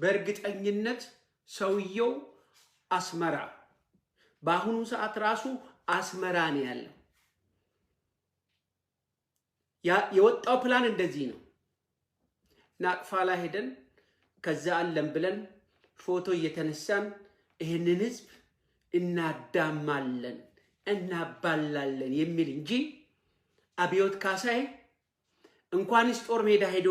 በእርግጠኝነት ሰውየው አስመራ በአሁኑ ሰዓት ራሱ አስመራ ነው ያለው። የወጣው ፕላን እንደዚህ ነው። ናቅፋላ ሄደን ከዛ አለም ብለን ፎቶ እየተነሳን ይሄንን ህዝብ እናዳማለን እናባላለን የሚል እንጂ አብዮት ካሳዬ እንኳንስ ጦር ሜዳ ሄዶ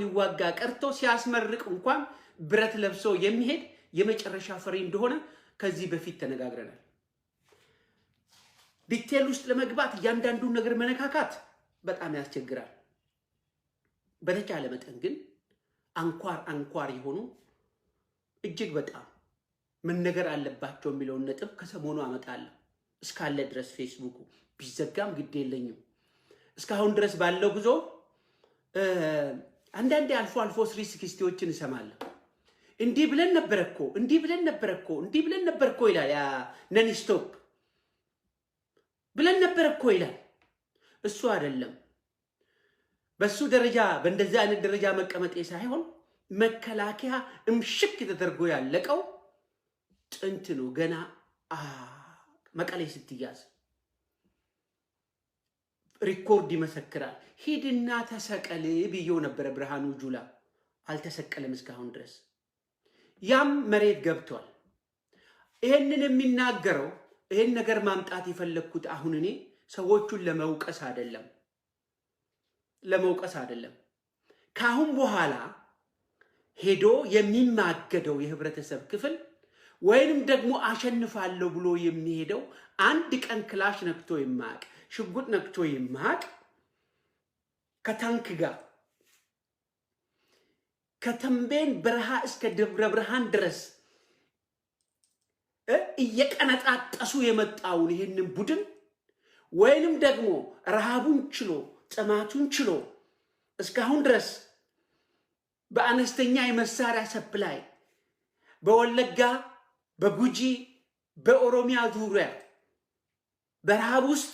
ሊዋጋ ቀርቶ ሲያስመርቅ እንኳን ብረት ለብሶ የሚሄድ የመጨረሻ ፍሬ እንደሆነ ከዚህ በፊት ተነጋግረናል። ዲቴል ውስጥ ለመግባት እያንዳንዱን ነገር መነካካት በጣም ያስቸግራል። በተቻለ መጠን ግን አንኳር የሆኑ እጅግ በጣም ምን ነገር አለባቸው የሚለውን ነጥብ ከሰሞኑ አመጣለሁ። እስካለ ድረስ ፌስቡኩ ቢዘጋም ግድ የለኝም። እስካሁን ድረስ ባለው ጉዞ አንዳንዴ አልፎ 360ዎችን እሰማለሁ። እንዲህ ብለን ነበር እኮ ይላል። ያ ነን ስቶፕ ብለን ነበር እኮ ይላል። እሱ አይደለም። በሱ ደረጃ በእንደዚህ አይነት ደረጃ መቀመጤ ሳይሆን መከላከያ እምሽክ ተደርጎ ያለቀው ጥንት ነው። ገና መቀሌ ስትያዝ ሪኮርድ ይመሰክራል። ሂድና ተሰቀል ብየው ነበር ብርሃኑ ጁላ። አልተሰቀለም እስካሁን ድረስ። ያም መሬት ገብቷል። ይሄንን የሚናገረው ይሄን ነገር ማምጣት የፈለኩት አሁን እኔ ሰዎቹን ለመውቀስ አይደለም። ካሁን በኋላ ሄዶ የሚማገደው የህብረተሰብ ክፍል ወይንም ደግሞ አሸንፋለሁ ብሎ የሚሄደው አንድ ቀን ክላሽ ነክቶ የማያውቅ ሽጉጥ ነክቶ የማያውቅ ከታንክ ጋር ከተንቤን በረሃ እስከ ደብረ ብርሃን ድረስ እየቀነጣጠሱ የመጣውን ይሄንን ቡድን ወይንም ደግሞ ረሃቡን ችሎ ጥማቱን ችሎ እስካሁን ድረስ በአነስተኛ የመሳሪያ ሰፕላይ በወለጋ በጉጂ በኦሮሚያ ዙሪያ በረሃብ ውስጥ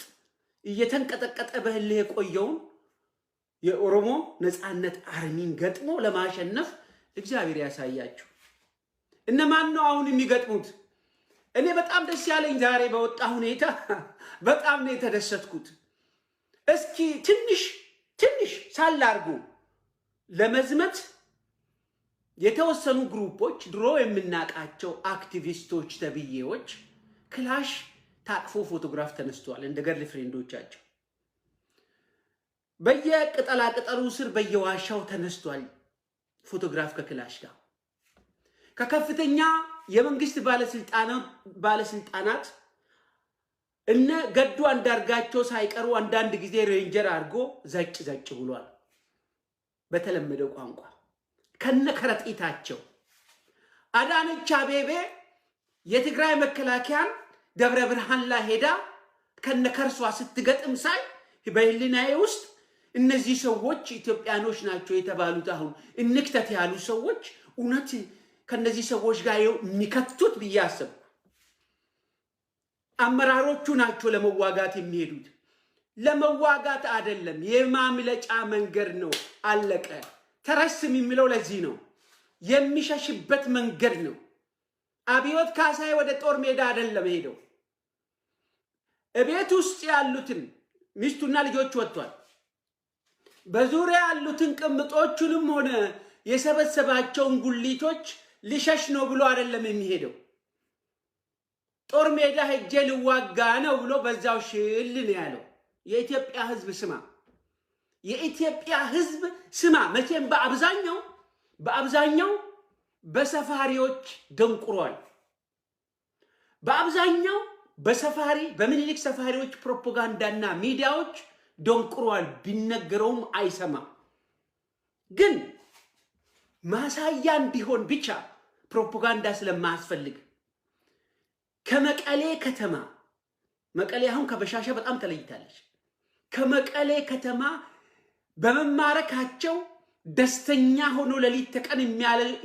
እየተንቀጠቀጠ በህል የቆየውን የኦሮሞ ነፃነት አርሚን ገጥሞ ለማሸነፍ እግዚአብሔር ያሳያችሁ። እነማን ነው አሁን የሚገጥሙት? እኔ በጣም ደስ ያለኝ ዛሬ በወጣ ሁኔታ በጣም ነው የተደሰትኩት። እስኪ ትንሽ ሳላርጉ ለመዝመት የተወሰኑ ግሩፖች ድሮ የምናቃቸው አክቲቪስቶች ተብዬዎች ክላሽ ታቅፎ ፎቶግራፍ ተነስተዋል። እንደ ገርል ፍሬንዶቻቸው በየቅጠላ ቅጠሉ ስር በየዋሻው ተነስተዋል ፎቶግራፍ ከክላሽ ጋር። ከከፍተኛ የመንግስት ባለስልጣናት እነ ገዱ አንዳርጋቸው ሳይቀሩ አንዳንድ ጊዜ ሬንጀር አድርጎ ዘጭ ብሏል። በተለመደው ቋንቋ ከነከረጢታቸው አዳነች አቤቤ የትግራይ መከላከያን ደብረ ብርሃን ላይ ሄዳ ከነከርሷ ስትገጥም ሳይ በህሊናዬ ውስጥ እነዚህ ሰዎች ኢትዮጵያኖች ናቸው የተባሉት አሁን እንክተት ያሉ ሰዎች እውነት ከነዚህ ሰዎች ጋር የሚከቱት ብዬ አሰብኩ። አመራሮቹ ናቸው ለመዋጋት የሚሄዱት። ለመዋጋት አይደለም፣ የማምለጫ መንገድ ነው። አለቀ። ተረስም የሚለው ለዚህ ነው። የሚሸሽበት መንገድ ነው። አብዮት ካሳዬ ወደ ጦር ሜዳ አይደለም ሄደው እቤት ውስጥ ያሉትን ሚስቱና ልጆች ወጥቷል። በዙሪያ ያሉትን ቅምጦቹንም ሆነ የሰበሰባቸውን ጉሊቶች ሊሸሽ ነው ብሎ አይደለም የሚሄደው። ጦር ሜዳ ሄጄ ልዋጋ ነው ብሎ በዛው ሽል ነው ያለው። የኢትዮጵያ ህዝብ ስማ፣ የኢትዮጵያ ህዝብ ስማ። መቼም በአብዛኛው በሰፋሪዎች ደንቁሯል። በአብዛኛው በምኒልክ ሰፋሪዎች ፕሮፓጋንዳና ሚዲያዎች ደንቁሯል። ቢነገረውም አይሰማም። ግን ማሳያ እንዲሆን ብቻ ፕሮፓጋንዳ ስለማያስፈልግ ከመቀሌ ከተማ መቀሌ አሁን ከበሻሻ በጣም ተለይታለች። ከመቀሌ ከተማ በመማረካቸው ደስተኛ ሆኖ ለሊት ተቀን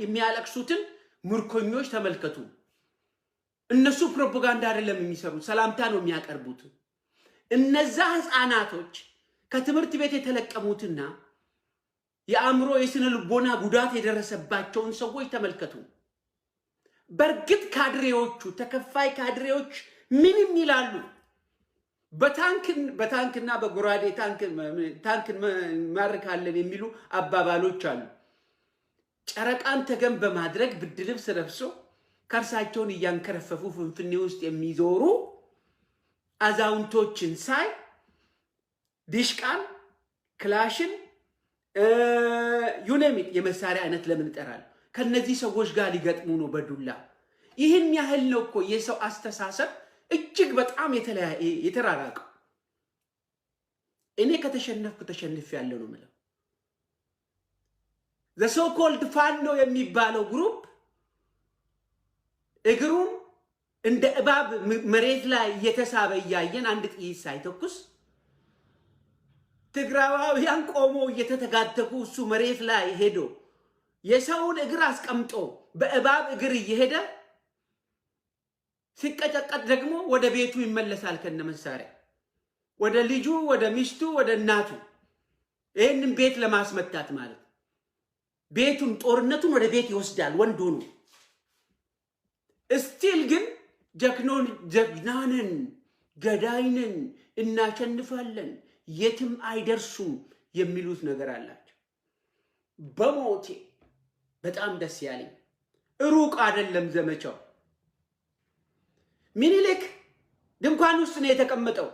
የሚያለቅሱትን ምርኮኞች ተመልከቱ። እነሱ ፕሮፓጋንዳ አይደለም የሚሰሩት፣ ሰላምታ ነው የሚያቀርቡት። እነዛ ህፃናቶች ከትምህርት ቤት የተለቀሙትና የአእምሮ የስነ ልቦና ጉዳት የደረሰባቸውን ሰዎች ተመልከቱ። በርግጥ ካድሬዎቹ ተከፋይ ካድሬዎች ምንም ይላሉ። በታንክና በጎራዴ ታንክን ማርካለን የሚሉ አባባሎች አሉ። ጨረቃን ተገን በማድረግ ብርድ ልብስ ለብሶ ከርሳቸውን እያንከረፈፉ ፍንፍኔ ውስጥ የሚዞሩ አዛውንቶችን ሳይ ዲሽቃን፣ ክላሽን ዩኔሚት የመሳሪያ አይነት ለምን ይጠራል? ከነዚህ ሰዎች ጋር ሊገጥሙ ነው በዱላ። ይህን ያህል ነው እኮ የሰው አስተሳሰብ እጅግ በጣም የተራራቀው። እኔ ከተሸነፍኩ ተሸንፌያለሁ ነው የምለው። the so called ፋኖ የሚባለው ግሩፕ እግሩን እንደ እባብ መሬት ላይ እየተሳበ እያየን አንድ ጥይት ሳይተኩስ ትግራዋውያን ቆሞ እየተተጋተኩ እሱ መሬት ላይ ሄዶ የሰውን እግር አስቀምጦ በእባብ እግር እየሄደ ሲቀጨቀጭ ደግሞ ወደ ቤቱ ይመለሳል ከነ መሳሪያ ወደ ልጁ፣ ወደ ሚስቱ፣ ወደ እናቱ። ይህንን ቤት ለማስመታት ማለት ቤቱን ጦርነቱን ወደ ቤት ይወስዳል ወንድ ሆኖ። እስቲል ግን ጀግናንን ገዳይንን እናሸንፋለን የትም አይደርሱም የሚሉት ነገር አላቸው። በሞቴ በጣም ደስ ያለኝ ሩቅ አይደለም ዘመቻው። ሚኒሊክ ድንኳን ውስጥ ነው የተቀመጠው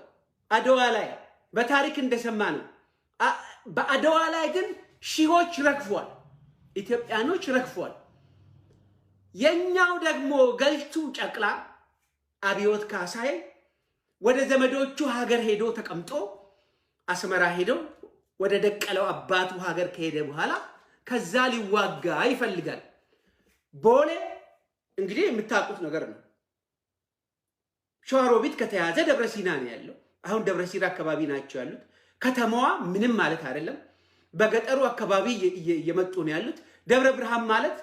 አድዋ ላይ በታሪክ እንደሰማ ነው። በአድዋ ላይ ግን ሺዎች ረግፏል፣ ኢትዮጵያኖች ረግፏል። የኛው ደግሞ ገልቱ ጨቅላ አብዮት ካሳይ ወደ ዘመዶቹ ሀገር ሄዶ ተቀምጦ አስመራ ሄዶ ወደ ደቀለው አባቱ ሀገር ከሄደ በኋላ ከዛ ሊዋጋ ይፈልጋል። ቦሌ እንግዲህ የምታውቁት ነገር ነው። ሸዋሮቢት ከተያዘ ደብረ ሲና ነው ያለው። አሁን ደብረ ሲና አካባቢ ናቸው ያሉት። ከተማዋ ምንም ማለት አይደለም። በገጠሩ አካባቢ እየመጡ ነው ያሉት። ደብረ ብርሃን ማለት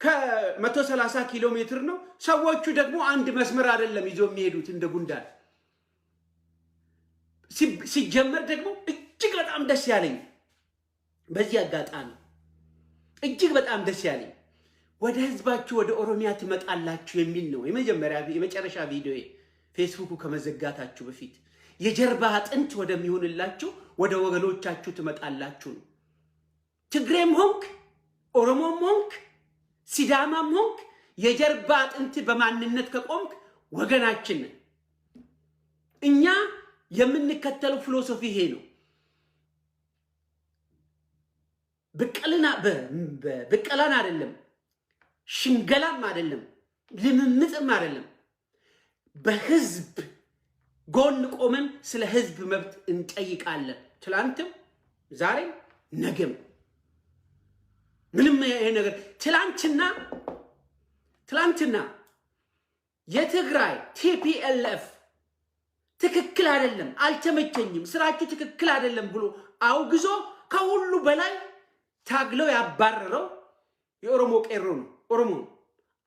ከ130 ኪሎ ሜትር ነው። ሰዎቹ ደግሞ አንድ መስመር አይደለም ይዞ የሚሄዱት እንደ ጉንዳን። ሲጀመር ደግሞ እጅግ በጣም ደስ ያለኝ በዚህ አጋጣሚ እጅግ በጣም ደስ ያለኝ ወደ ህዝባችሁ ወደ ኦሮሚያ ትመጣላችሁ የሚል ነው። የመጨረሻ ቪዲዮ ፌስቡኩ ከመዘጋታችሁ በፊት የጀርባ አጥንት ወደሚሆንላችሁ ወደ ወገኖቻችሁ ትመጣላችሁ ነው። ትግሬም ሆንክ ኦሮሞም ሆንክ ሲዳማም ሆንክ የጀርባ አጥንት በማንነት ከቆምክ ወገናችን ነን። እኛ የምንከተለው ፊሎሶፊ ይሄ ነው። ብቀላን አይደለም፣ ሽንገላም አይደለም፣ ልምምጥም አይደለም። በህዝብ ጎን ቆመን ስለ ህዝብ መብት እንጠይቃለን። ትላንትም ዛሬም ነገም ምንም ይሄ ነገር ትላንትና የትግራይ ቲፒኤልኤፍ ትክክል አይደለም፣ አልተመቸኝም፣ ስራችሁ ትክክል አይደለም ብሎ አውግዞ ከሁሉ በላይ ታግለው ያባረረው የኦሮሞ ቄሮ ነው። ኦሮሞ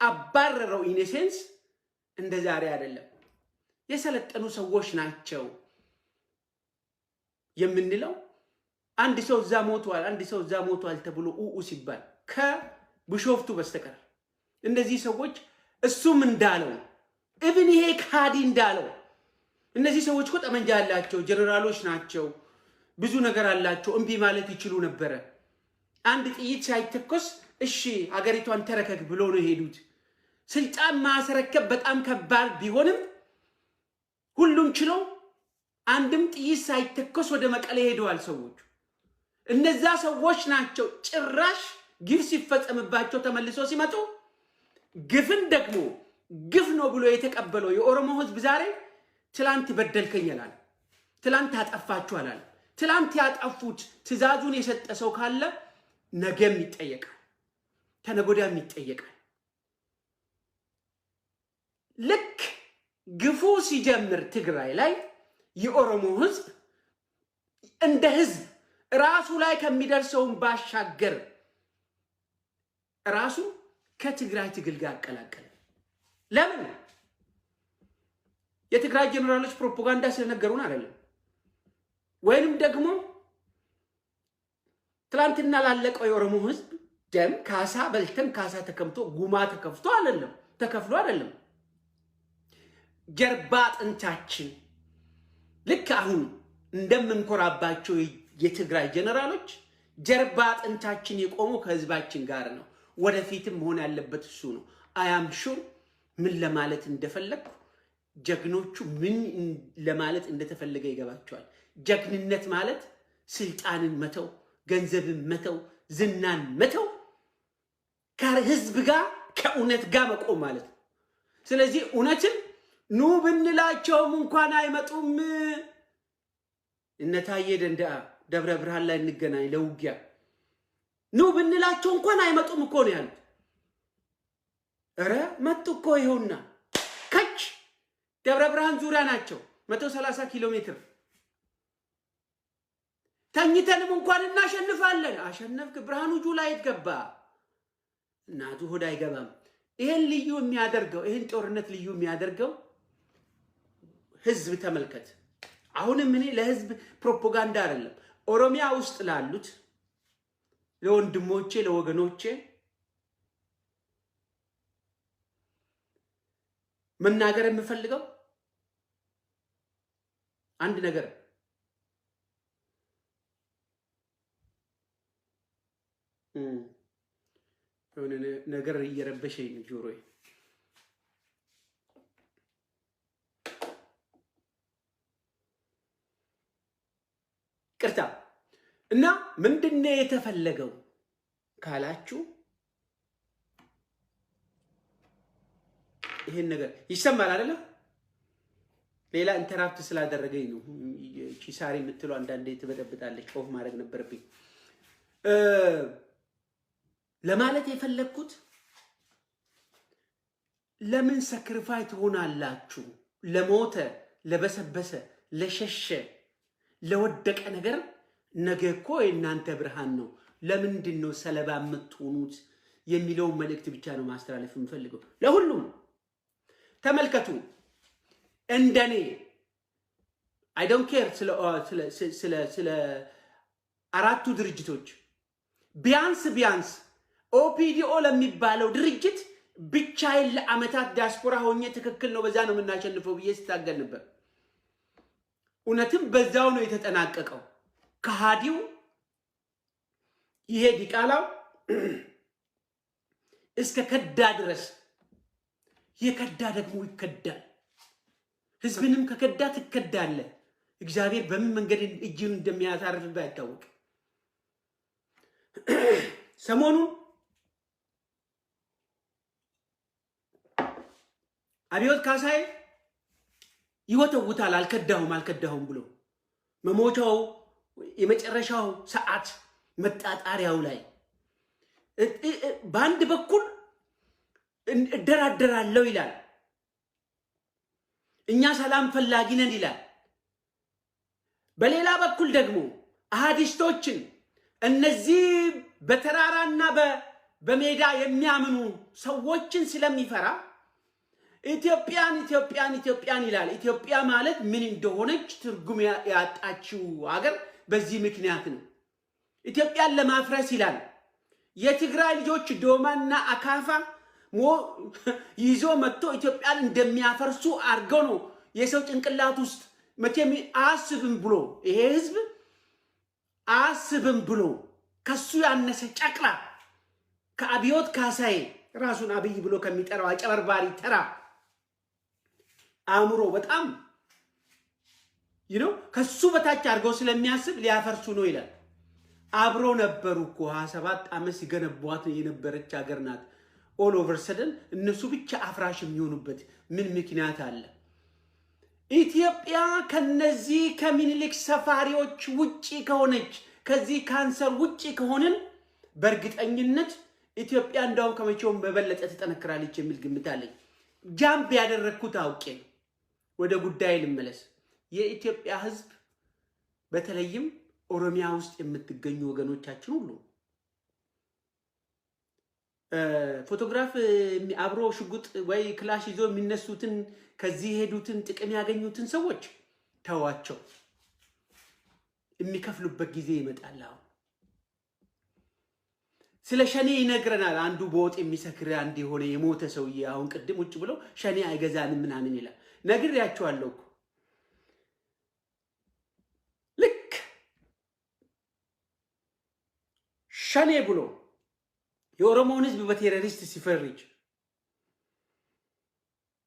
አባረረው። ኢኔሴንስ እንደ ዛሬ አይደለም። የሰለጠኑ ሰዎች ናቸው የምንለው አንድ ሰው እዛ ሞቷል ተብሎ ሲባል ከብሾፍቱ በስተቀር እነዚህ ሰዎች እሱም እንዳለው ኢብን ይሄ ካዲ እንዳለው እነዚህ ሰዎች እኮ ጠመንጃ ያላቸው ጀነራሎች ናቸው፣ ብዙ ነገር አላቸው። እምቢ ማለት ይችሉ ነበረ። አንድ ጥይት ሳይተኮስ እሺ ሀገሪቷን ተረከክ ብሎ ነው የሄዱት። ስልጣን ማስረከብ በጣም ከባድ ቢሆንም ሁሉም ችሎ አንድም ጥይት ሳይተኮስ ወደ መቀሌ ሄደዋል ሰዎች። እነዛ ሰዎች ናቸው ጭራሽ ግፍ ሲፈጸምባቸው ተመልሶ ሲመጡ ግፍን ደግሞ ግፍ ነው ብሎ የተቀበለው የኦሮሞ ህዝብ ዛሬ ትላንት በደልከኝ ይላል፣ ትላንት አጠፋችኋል። ትላንት ያጠፉት ትዕዛዙን የሰጠ ሰው ካለ ነገም ይጠየቃል፣ ተነጎዳም ይጠየቃል። ልክ ግፉ ሲጀምር ትግራይ ላይ የኦሮሞ ህዝብ እንደ ህዝብ ራሱ ላይ ከሚደርሰውን ባሻገር ራሱ ከትግራይ ትግል ጋር አቀላቀለ። ለምን? የትግራይ ጀነራሎች ፕሮፓጋንዳ ስለነገሩን አይደለም፣ ወይንም ደግሞ ትላንትና ላለቀው የኦሮሞ ህዝብ ደም ካሳ በልተን ካሳ ተከምቶ ጉማ ተከፍቶ አይደለም ተከፍሎ አይደለም ጀርባ አጥንታችን ልክ አሁን እንደምንኮራባቸው የትግራይ ጀነራሎች ጀርባ አጥንታችን የቆሙ ከህዝባችን ጋር ነው። ወደፊትም መሆን ያለበት እሱ ነው። አያም ሹር ምን ለማለት እንደፈለኩ ጀግኖቹ ምን ለማለት እንደተፈለገ ይገባቸዋል። ጀግንነት ማለት ስልጣንን መተው፣ ገንዘብን መተው፣ ዝናን መተው፣ ከህዝብ ጋር ከእውነት ጋር መቆም ማለት ነው። ስለዚህ እውነትን ኑ ብንላቸውም እንኳን አይመጡም። እነታየ ደንደአ ደብረ ብርሃን ላይ እንገናኝ ለውጊያ ኑ ብንላቸው እንኳን አይመጡም እኮ ነው ያሉት። ኧረ መጡ እኮ ይኸውና ከች ደብረ ብርሃን ዙሪያ ናቸው 130 ኪሎ ሜትር። ተኝተንም እንኳን እናሸንፋለን። አሸነፍክ ብርሃኑ ጁላ የት ገባ? እናቱ ሆድ አይገባም። ይሄን ልዩ የሚያደርገው ይሄን ጦርነት ልዩ የሚያደርገው ህዝብ ተመልከት። አሁንም እኔ ለህዝብ ፕሮፓጋንዳ አይደለም ኦሮሚያ ውስጥ ላሉት ለወንድሞቼ ለወገኖቼ መናገር የምፈልገው አንድ ነገር የሆነ ነገር እየረበሸኝ ነው ጆሮዬ። ቅርታ እና ምንድነው የተፈለገው ካላችሁ ይሄን ነገር ይሰማል አይደለ? ሌላ ኢንተራፕት ስላደረገኝ ነው። ቺሳሪ የምትለው አንዳንዴ ትበጠብጣለች። ኦፍ ማድረግ ነበረብኝ። ለማለት የፈለኩት ለምን ሳክሪፋይ ትሆናላችሁ? ለሞተ ለበሰበሰ ለሸሸ ለወደቀ ነገር ነገ እኮ የእናንተ ብርሃን ነው። ለምንድን ነው ሰለባ የምትሆኑት የሚለው መልእክት ብቻ ነው ማስተላለፍ የምፈልገው ለሁሉም። ተመልከቱ እንደኔ አይ ዶንት ኬር ስለ አራቱ ድርጅቶች ቢያንስ ኦፒዲኦ ለሚባለው ድርጅት ብቻዬን ለአመታት ዲያስፖራ ሆኜ ትክክል ነው በዛ ነው የምናሸንፈው ብዬ ስታገል ነበር። እውነትም በዛው ነው የተጠናቀቀው። ከሃዲው ይሄ ዲቃላው እስከ ከዳ ድረስ የከዳ ደግሞ ይከዳል። ህዝብንም ከከዳ ትከዳለ። እግዚአብሔር በምን መንገድ እጅን እንደሚያሳርፍበት አይታወቅ። ሰሞኑን አብዮት ካሳይ ይወተውታል አልከዳሁም ብሎ መሞቻው የመጨረሻው ሰዓት መጣጣሪያው ላይ በአንድ በኩል እደራደራለሁ ይላል። እኛ ሰላም ፈላጊ ነን ይላል። በሌላ በኩል ደግሞ አሃዲስቶችን እነዚህ በተራራና በሜዳ የሚያምኑ ሰዎችን ስለሚፈራ ኢትዮጵያን ይላል። ኢትዮጵያ ማለት ምን እንደሆነች ትርጉም ያጣችው ሀገር በዚህ ምክንያት ነው። ኢትዮጵያን ለማፍረስ ይላል። የትግራይ ልጆች ዶማና አካፋ ይዞ መጥቶ ኢትዮጵያን እንደሚያፈርሱ አርገው ነው የሰው ጭንቅላት ውስጥ መቼም አስብም ብሎ ይሄ ህዝብ አስብም ብሎ ከሱ ያነሰ ጨቅላ ከአብዮት ካሳይ ራሱን አብይ ብሎ ከሚጠራው አጨበርባሪ ተራ አእምሮ በጣም ከሱ በታች አድርገው ስለሚያስብ ሊያፈርሱ ነው ይላል። አብሮ ነበሩ እኮ 27 ዓመት ሲገነቧት የነበረች ሀገር ናት። ኦል ኦቨር ሰደን እነሱ ብቻ አፍራሽ የሚሆኑበት ምን ምክንያት አለ? ኢትዮጵያ ከነዚህ ከሚኒሊክ ሰፋሪዎች ውጪ ከሆነች ከዚህ ካንሰር ውጪ ከሆነን በእርግጠኝነት ኢትዮጵያ እንዳውም ከመቼውም በበለጠ ተጠነክራለች የሚል ግምት አለኝ። ጃምፕ ያደረኩት አውቄ ወደ ጉዳይ ልመለስ። የኢትዮጵያ ህዝብ በተለይም ኦሮሚያ ውስጥ የምትገኙ ወገኖቻችን ሁሉ ፎቶግራፍ አብሮ ሽጉጥ ወይ ክላሽ ይዞ የሚነሱትን ከዚህ ሄዱትን ጥቅም ያገኙትን ሰዎች ተዋቸው። የሚከፍሉበት ጊዜ ይመጣል። ስለ ሸኔ ይነግረናል። አንዱ በወጥ የሚሰክር አንድ የሆነ የሞተ ሰውዬ አሁን ቅድም ውጭ ብሎ ሸኔ አይገዛንም ምናምን ይላል። ነግሬያቸዋለሁ እኮ ልክ ሸኔ ብሎ የኦሮሞን ህዝብ በቴሮሪስት ሲፈርጅ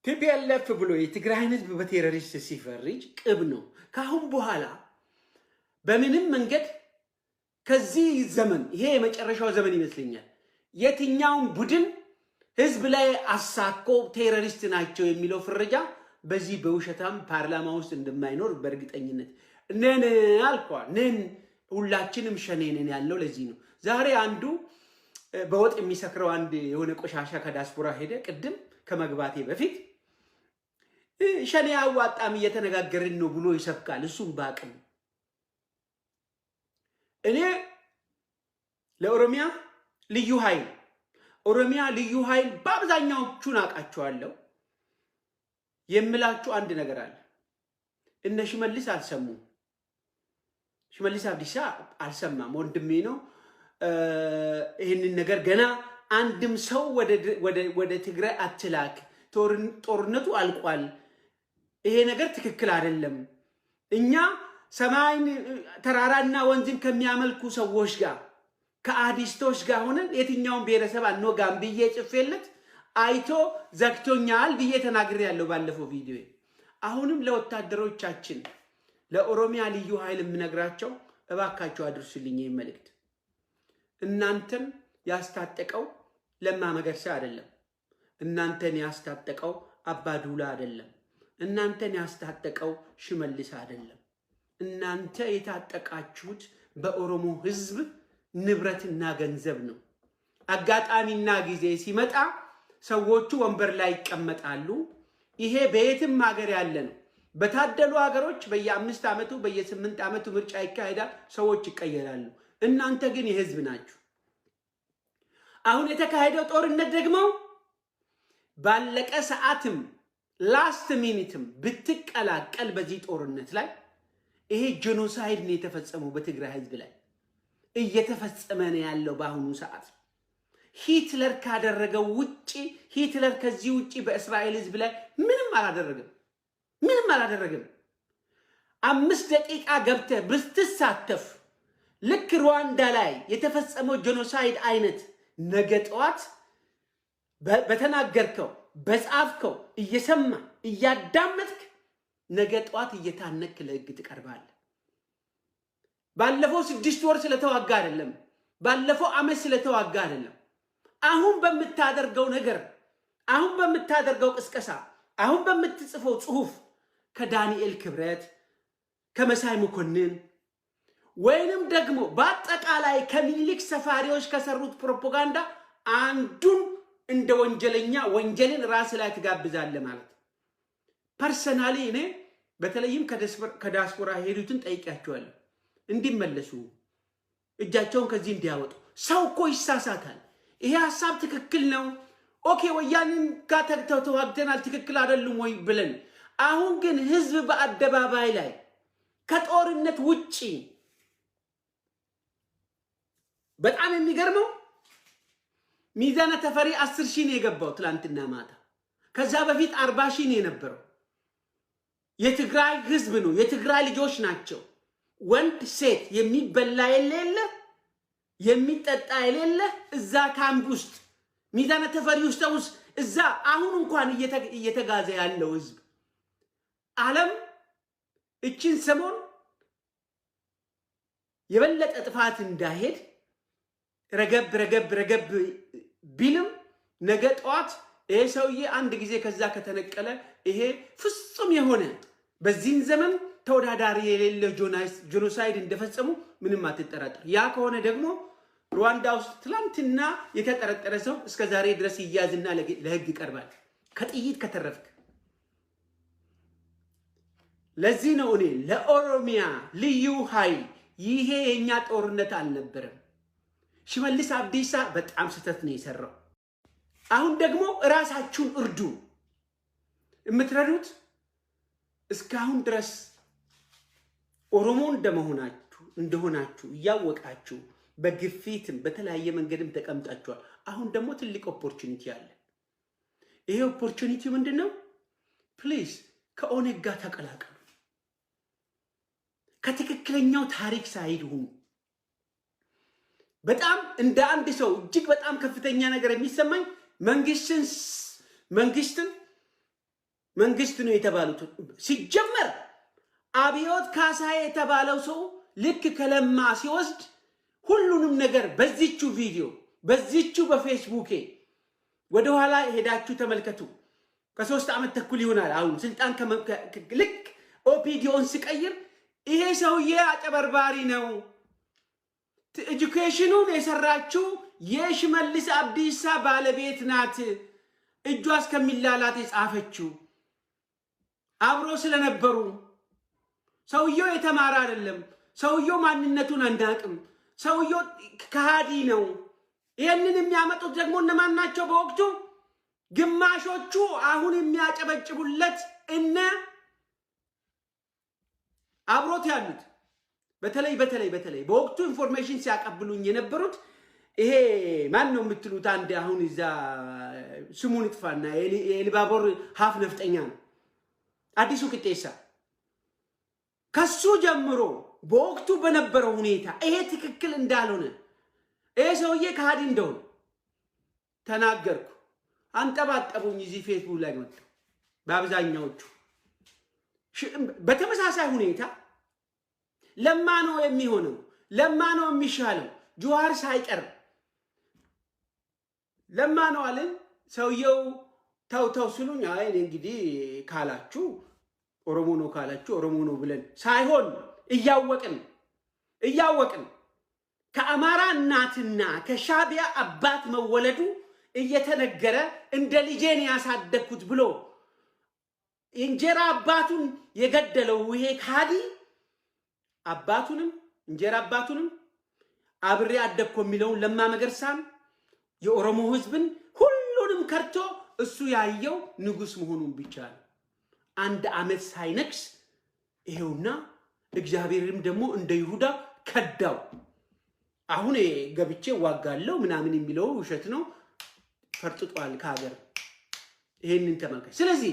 ቲፒኤልኤፍ ብሎ የትግራይን ህዝብ በቴሮሪስት ሲፈርጅ ቅብ ነው። ካሁን በኋላ በምንም መንገድ ከዚህ ዘመን ይሄ የመጨረሻው ዘመን ይመስለኛል የትኛውን ቡድን ህዝብ ላይ አሳኮ ቴሮሪስት ናቸው የሚለው ፍረጃ በዚህ በውሸታም ፓርላማ ውስጥ እንደማይኖር በእርግጠኝነት ነን አልኳል። ነን ሁላችንም ሸኔ ነን ያለው ለዚህ ነው። ዛሬ አንዱ በወጥ የሚሰክረው አንድ የሆነ ቆሻሻ ከዲያስፖራ ሄደ ቅድም ከመግባቴ በፊት ሸኔ አዋጣም እየተነጋገርን ነው ብሎ ይሰብካል። እሱም ባቅም እኔ ለኦሮሚያ ልዩ ኃይል ኦሮሚያ ልዩ ኃይል በአብዛኛዎቹን አውቃቸዋለሁ የምላችሁ አንድ ነገር አለ። እነ ሽመልስ አልሰሙም። ሽመልስ አብዲሳ አልሰማም። ወንድሜ ነው። ይህንን ነገር ገና አንድም ሰው ወደ ትግራይ አትላክ፣ ጦርነቱ አልቋል፣ ይሄ ነገር ትክክል አይደለም፣ እኛ ሰማይን ተራራና ወንዝን ከሚያመልኩ ሰዎች ጋር ከአዲስቶች ጋር ሆነን የትኛውን ብሔረሰብ አንወጋም ብዬ ጽፌለት አይቶ ዘግቶኛል ብዬ ተናግሬያለሁ ባለፈው ቪዲዮ። አሁንም ለወታደሮቻችን ለኦሮሚያ ልዩ ኃይል የምነግራቸው እባካችሁ አድርሱልኝ ይህን መልእክት። እናንተን ያስታጠቀው ለማ መገርሳ አይደለም። እናንተን ያስታጠቀው አባዱላ አይደለም። እናንተን ያስታጠቀው ሽመልስ አይደለም። እናንተ የታጠቃችሁት በኦሮሞ ህዝብ ንብረትና ገንዘብ ነው። አጋጣሚና ጊዜ ሲመጣ ሰዎቹ ወንበር ላይ ይቀመጣሉ። ይሄ በየትም ሀገር ያለ ነው። በታደሉ ሀገሮች በየ5 ዓመቱ በየ8 ዓመቱ ምርጫ ይካሄዳል፣ ሰዎች ይቀየራሉ። እናንተ ግን የህዝብ ናችሁ። አሁን የተካሄደው ጦርነት ደግሞ ባለቀ ሰዓትም ላስት ሚኒትም ብትቀላቀል በዚህ ጦርነት ላይ ይሄ ጄኖሳይድ ነው የተፈጸመው በትግራይ ህዝብ ላይ እየተፈጸመ ነው ያለው በአሁኑ ሰዓት። ሂትለር ካደረገው ውጪ ሂትለር ከዚህ ውጪ በእስራኤል ህዝብ ላይ ምንም አላደረገም። 5 ደቂቃ ገብተህ ብትሳተፍ ልክ ሩዋንዳ ላይ የተፈጸመው ጄኖሳይድ አይነት ነገ ጠዋት በተናገርከው በጻፍከው እየሰማ እያዳመጥክ ነገ ጠዋት እየታነክ ለህግ ትቀርባለህ። ባለፈው 6 ወር ስለተዋጋ አይደለም፣ ባለፈው ዓመት ስለተዋጋ አይደለም። አሁን በምታደርገው ነገር፣ አሁን በምታደርገው ቅስቀሳ፣ አሁን በምትጽፈው ጽሁፍ ከዳንኤል ክብረት ከመሳይ መኮንን ወይንም ደግሞ በአጠቃላይ ከሚኒሊክ ሰፋሪዎች ከሰሩት ፕሮፓጋንዳ አንዱን እንደ ወንጀለኛ ወንጀልን ራስ ላይ ትጋብዛለህ ማለት። ፐርሰናሊ እኔ በተለይም ከዲያስፖራ ሄዱትን ጠይቄያቸዋለሁ እንዲመለሱ እጃቸውን ከዚህ እንዲያወጡ። ሰው እኮ ይሳሳታል። ይሄ ሐሳብ ትክክል ነው፣ ኦኬ ወያኔን ጋር ተዋግተናል፣ ትክክል አይደሉም ወይ ብለን። አሁን ግን ህዝብ በአደባባይ ላይ ከጦርነት ውጪ በጣም የሚገርመው ሚዛነ ተፈሪ 10,000 ነው የገባው ትላንትና ማታ። ከዛ በፊት 40,000 ነው የነበረው። የትግራይ ህዝብ ነው፣ የትግራይ ልጆች ናቸው። ወንድ ሴት የሚበላ የሌለ የሚጠጣ የሌለ እዛ ካምፕ ውስጥ ሚዛነ ተፈሪ ውስጥ እዛ አሁን እንኳን እየተጋዘ ያለው ህዝብ ዓለም እችን ሰሞን የበለጠ ጥፋት እንዳይሄድ ረገብ ቢልም ነገ ጠዋት ይሄ ሰውዬ አንድ ጊዜ ከዛ ከተነቀለ ይሄ ፍጹም የሆነ በዚህን ዘመን ተወዳዳሪ የሌለ ጄኖሳይድ እንደፈጸሙ ምንም አትጠራጠር። ያ ከሆነ ደግሞ ሩዋንዳ ውስጥ ትላንትና የተጠረጠረ ሰው እስከ ዛሬ ድረስ ይያዝና ለህግ ይቀርባል፣ ከጥይት ከተረፍክ። ለዚህ ነው እኔ ለኦሮሚያ ልዩ ኃይል ይሄ የኛ ጦርነት አልነበረም። ሽመልስ አብዲሳ በጣም ስህተት ነው የሰራው። አሁን ደግሞ እራሳችሁን እርዱ። የምትረዱት እስካሁን ድረስ ኦሮሞ እንደሆናችሁ እያወቃችሁ በግፊትም በተለያየ መንገድም ተቀምጣችኋል። አሁን ደግሞ ትልቅ ኦፖርቹኒቲ አለ። ይሄ ኦፖርቹኒቲ ምንድነው? ፕሊዝ ከኦነግ ጋር ተቀላቀሉ። ከትክክለኛው ታሪክ ሳይድ ሁኑ። በጣም እንደ አንድ ሰው እጅግ በጣም ከፍተኛ ነገር የሚሰማኝ መንግስት ነው የተባሉት ሲጀመር አብዮት ካሳዬ የተባለው ሰው ልክ ከለማ ሲወስድ ሁሉንም ነገር በዚቹ ቪዲዮ በዚቹ በፌስቡክ ወደ ኋላ ሄዳችሁ ተመልከቱ። ከ3 ዓመት ተኩል ይሆናል አሁን ስልጣን ልክ ኦፒዲዮን ሲቀይር ይሄ ሰውዬ አጨበርባሪ ነው፣ ኤጁኬሽኑን የሰራችው የሽመልስ አብዲሳ ባለቤት ናት፣ እጇ እስከሚላላት የጻፈችው አብሮ ስለነበሩ ሰውየው የተማረ አይደለም፣ ሰውየው ማንነቱን አናቅም፣ ሰውየው ከሃዲ ነው። ይሄንን የሚያመጡት ደግሞ እነማን ናቸው? በወቅቱ ግማሾቹ አሁን የሚያጨበጭቡለት እነ አብሮት ያሉት በተለይ በወቅቱ ኢንፎርሜሽን ሲያቀብሉኝ የነበሩት ይሄ ማን ነው የምትሉት አንድ አሁን እዛ ስሙን ይጥፋና የኢሉባቦር ሀፍ ነፍጠኛ ነው አዲሱ ቅጤሳ። ከሱ ጀምሮ በወቅቱ በነበረው ሁኔታ ይሄ ትክክል እንዳልሆነ ይሄ ሰውዬ ከሃዲ እንደሆነ ተናገርኩ። አንጠባጠቡኝ እዚህ ፌስቡክ ላይ መጥቶ በአብዛኛዎቹ። በተመሳሳይ ሁኔታ ለማ ነው የሚሆነው፣ ለማ ነው የሚሻለው፣ ጁዋር ሳይቀር ለማ ነው አለን። ሰውየው ተው ስሉኝ አይ እንግዲህ ካላችሁ ኦሮሞ ነው ካላችሁ ኦሮሞ ነው ብለን ሳይሆን እያወቅን ከአማራ እናትና ከሻቢያ አባት መወለዱ እየተነገረ እንደ ልጄን ያሳደግኩት ብሎ እንጀራ አባቱን የገደለው ይሄ ካዲ አባቱንም እንጀራ አባቱንም አብሬ አደግኩ የሚለውን ለማ መገርሳን የኦሮሞ ህዝብን ሁሉንም ከርቶ እሱ ያየው ንጉስ መሆኑን ብቻ ነው። 1 ዓመት ሳይነክስ ይሄውና እግዚአብሔርም ደግሞ እንደ ይሁዳ ከዳው። አሁን ገብቼ ዋጋለው ምናምን የሚለው ውሸት ነው፣ ፈርጥጧል ከሀገር። ይሄንን ተመልከት። ስለዚህ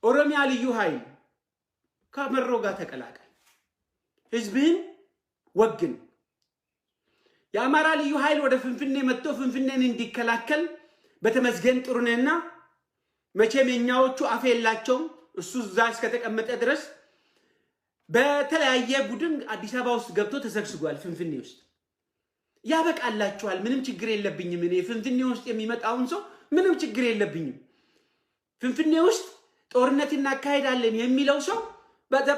ኦሮሚያ ልዩ ኃይል ከመሮ ጋር ተቀላቀል፣ ህዝብህን ወግን። የአማራ ልዩ ኃይል ወደ ፍንፍኔ መጥቶ ፍንፍኔን እንዲከላከል በተመስገን ጥሩነህና መቼም የኛዎቹ አፍ የላቸውም እሱ እዛ እስከተቀመጠ ድረስ በተለያየ ቡድን አዲስ አበባ ውስጥ ገብቶ ተሰግስጓል። ፍንፍኔ ውስጥ ያበቃላችኋል፣ ምንም ችግር የለብኝም እኔ ፍንፍኔ ውስጥ የሚመጣውን ሰው ምንም ችግር የለብኝም፣ ፍንፍኔ ውስጥ ጦርነት እናካሄዳለን የሚለው ሰው